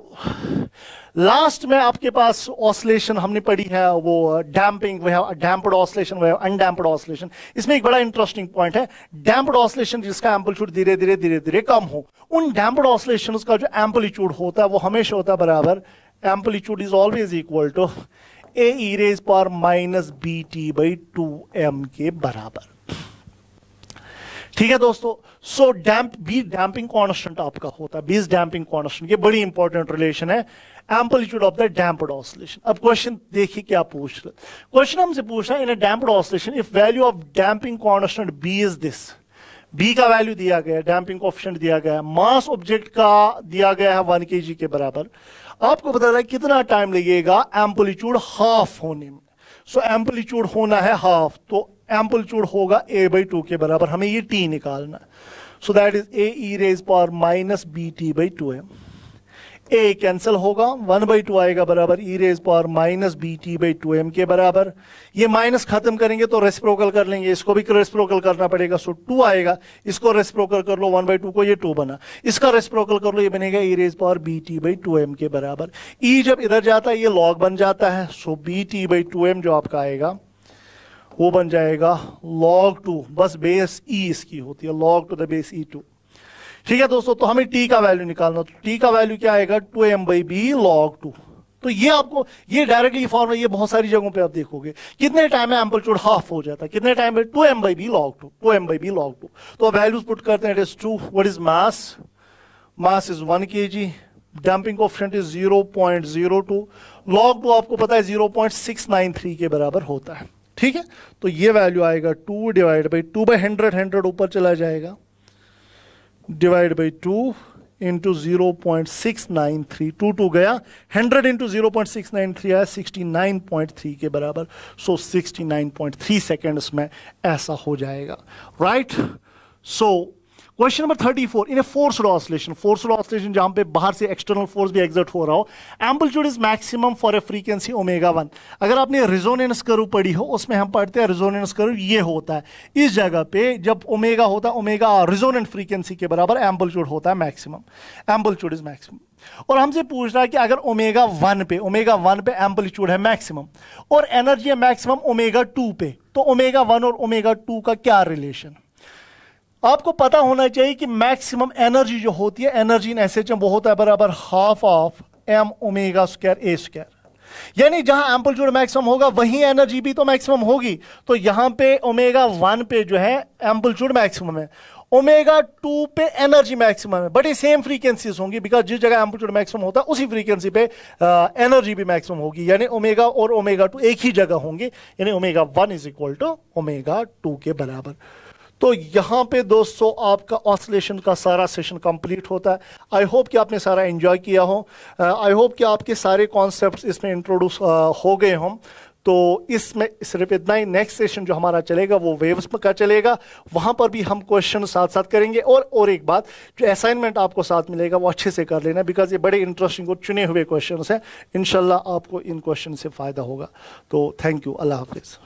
लास्ट में आपके पास ऑसिलेशन हमने पढ़ी है, वो damping, way have damped oscillation, way have undamped oscillation. इसमें एक बड़ा इंटरेस्टिंग पॉइंट है, डैम्प्ड ऑसिलेशन जिसका एम्पलीट्यूड धीरे धीरे कम हो, उन डैम्प्ड ऑसिलेशंस का जो एम्पलीट्यूड होता है वो हमेशा होता है बराबर, amplitude is always equal to a e raise power minus b t by 2m के बराबर, ठीक है दोस्तों। सो डैम्पिंग कांस्टेंट आपका होता है, बेस डैम्पिंग कांस्टेंट, ये बड़ी इंपॉर्टेंट रिलेशन है amplitude of the damped oscillation. अब क्वेश्चन देखिए क्या पूछ रहे, क्वेश्चन हमसे पूछ रहा है in a damped oscillation if value of damping constant b is this, b का वैल्यू दिया गया है, डैम्पिंग कोएफिशिएंट दिया गया है, मास ऑब्जेक्ट का दिया गया है 1 kg के बराबर, आपको बता रहा है कितना टाइम लगेगा एम्पलीट्यूड हाफ होने में। सो एम्पलीट्यूड होना है हाफ, तो एम्पलीट्यूड होगा a बाई 2 के बराबर, हमें ये t निकालना है। So that is a e raise power minus b t by 2m। a cancel होगा, 1/2 आएगा बराबर e raise power minus b t by 2m के बराबर। ये माइनस खत्म करेंगे तो रेसिप्रोकल कर लेंगे, इसको भी रेसिप्रोकल करना पड़ेगा, सो 2 आएगा, इसको रेसिप्रोकल कर लो 1/2 को, ये 2 बना, इसका रेसिप्रोकल कर लो, ये बनेगा e raise power b t by 2m के बराबर। e जब इधर जाता है ये लॉग बन जाता है, सो बी टी बाई 2m जो आपका आएगा वो बन जाएगा log 2, बस बेस e इसकी होती है, log to the base e2, ठीक है दोस्तों। तो हमें t का वैल्यू निकालना, तो t का वैल्यू क्या आएगा 2m बाई बी log 2। तो ये आपको ये डायरेक्टली फॉर्मूला, ये बहुत सारी जगहों पे आप देखोगे कितने टाइम में एम्पलीट्यूड हाफ हो जाता है, कितने टाइम में 2m by b log 2, 2m by b log 2। तो वैल्यूज पुट करते हैं, it is 2, what is mass, mass is 1 kg, damping coefficient is 0.02, log 2 आपको पता है 0.693 के बराबर होता है, ठीक है। तो ये वैल्यू आएगा 2 डिवाइड बाई 2/100, 100 ऊपर चला जाएगा, डिवाइड बाई 2 इंटू 0.693, 2 गया, 100 इंटू 0.693 आया 69.3 के बराबर। सो 69.3 सेकेंड्स में ऐसा हो जाएगा, राइट। सो क्वेश्चन नंबर 34, इन ए फोर्स्ड ऑसिलेशन जहां पे बाहर से एक्सटर्नल फोर्स भी एग्जर्ट हो रहा हो, amplitude is maximum for a frequency omega 1। अगर आपने रेजोनेंस कर्व पढ़ी हो, उसमें हम पढ़ते हैं रेजोनेंस कर्व ये होता है, इस जगह पे जब ओमेगा होता है, ओमेगा रेजोनेंट फ्रीक्वेंसी के बराबर एम्पलीट्यूड होता है मैक्सिमम, एम्पलीट्यूड इज मैक्सिमम। और हमसे पूछ रहा है कि अगर ओमेगा 1 पे एम्पलीट्यूड है मैक्सिमम और एनर्जी है मैक्सिमम ओमेगा 2 पे, तो ओमेगा 1 और ओमेगा 2 का क्या रिलेशन। आपको पता होना चाहिए कि मैक्सिमम एनर्जी जो होती है, एनर्जी इन एसएचएम वो होता है बराबर half of m omega square A square, यानी जहां एम्पलीट्यूड मैक्सिमम होगा वहीं एनर्जी भी तो मैक्सिमम होगी। तो यहां पे ओमेगा 1 पे जो है एम्पलीट्यूड मैक्सिमम है, ओमेगा 2 पे एनर्जी मैक्सिमम है, बट ये सेम फ्रीक्वेंसीज होंगी, बिकॉज जिस जगह एम्पलीट्यूड मैक्सिमम होता है उसी फ्रीक्वेंसी पे एनर्जी भी मैक्सिमम होगी, यानी ओमेगा और ओमेगा 2 एक ही जगह होंगे, यानी omega 1 is equal to omega 2 के बराबर। तो यहां पे दोस्तों आपका ऑसिलेशन का सारा सेशन कंप्लीट होता है। आई होप कि आपने सारा एंजॉय किया हो, आई होप कि आपके सारे कॉन्सेप्ट्स इसमें इंट्रोड्यूस हो गए हों। तो इसमें सिर्फ इतना ही, नेक्स्ट सेशन जो हमारा चलेगा वो वेव्स का चलेगा, वहां पर भी हम क्वेश्चन साथ साथ करेंगे। और एक बात, जो असाइनमेंट आपको साथ मिलेगा वो अच्छे से कर लेना, बिकॉज ये बड़े इंटरेस्टिंग और चुने हुए क्वेश्चन हैं। इंशाल्लाह आपको इन क्वेश्चन से फायदा होगा। तो थैंक यू, अल्लाह हाफिज।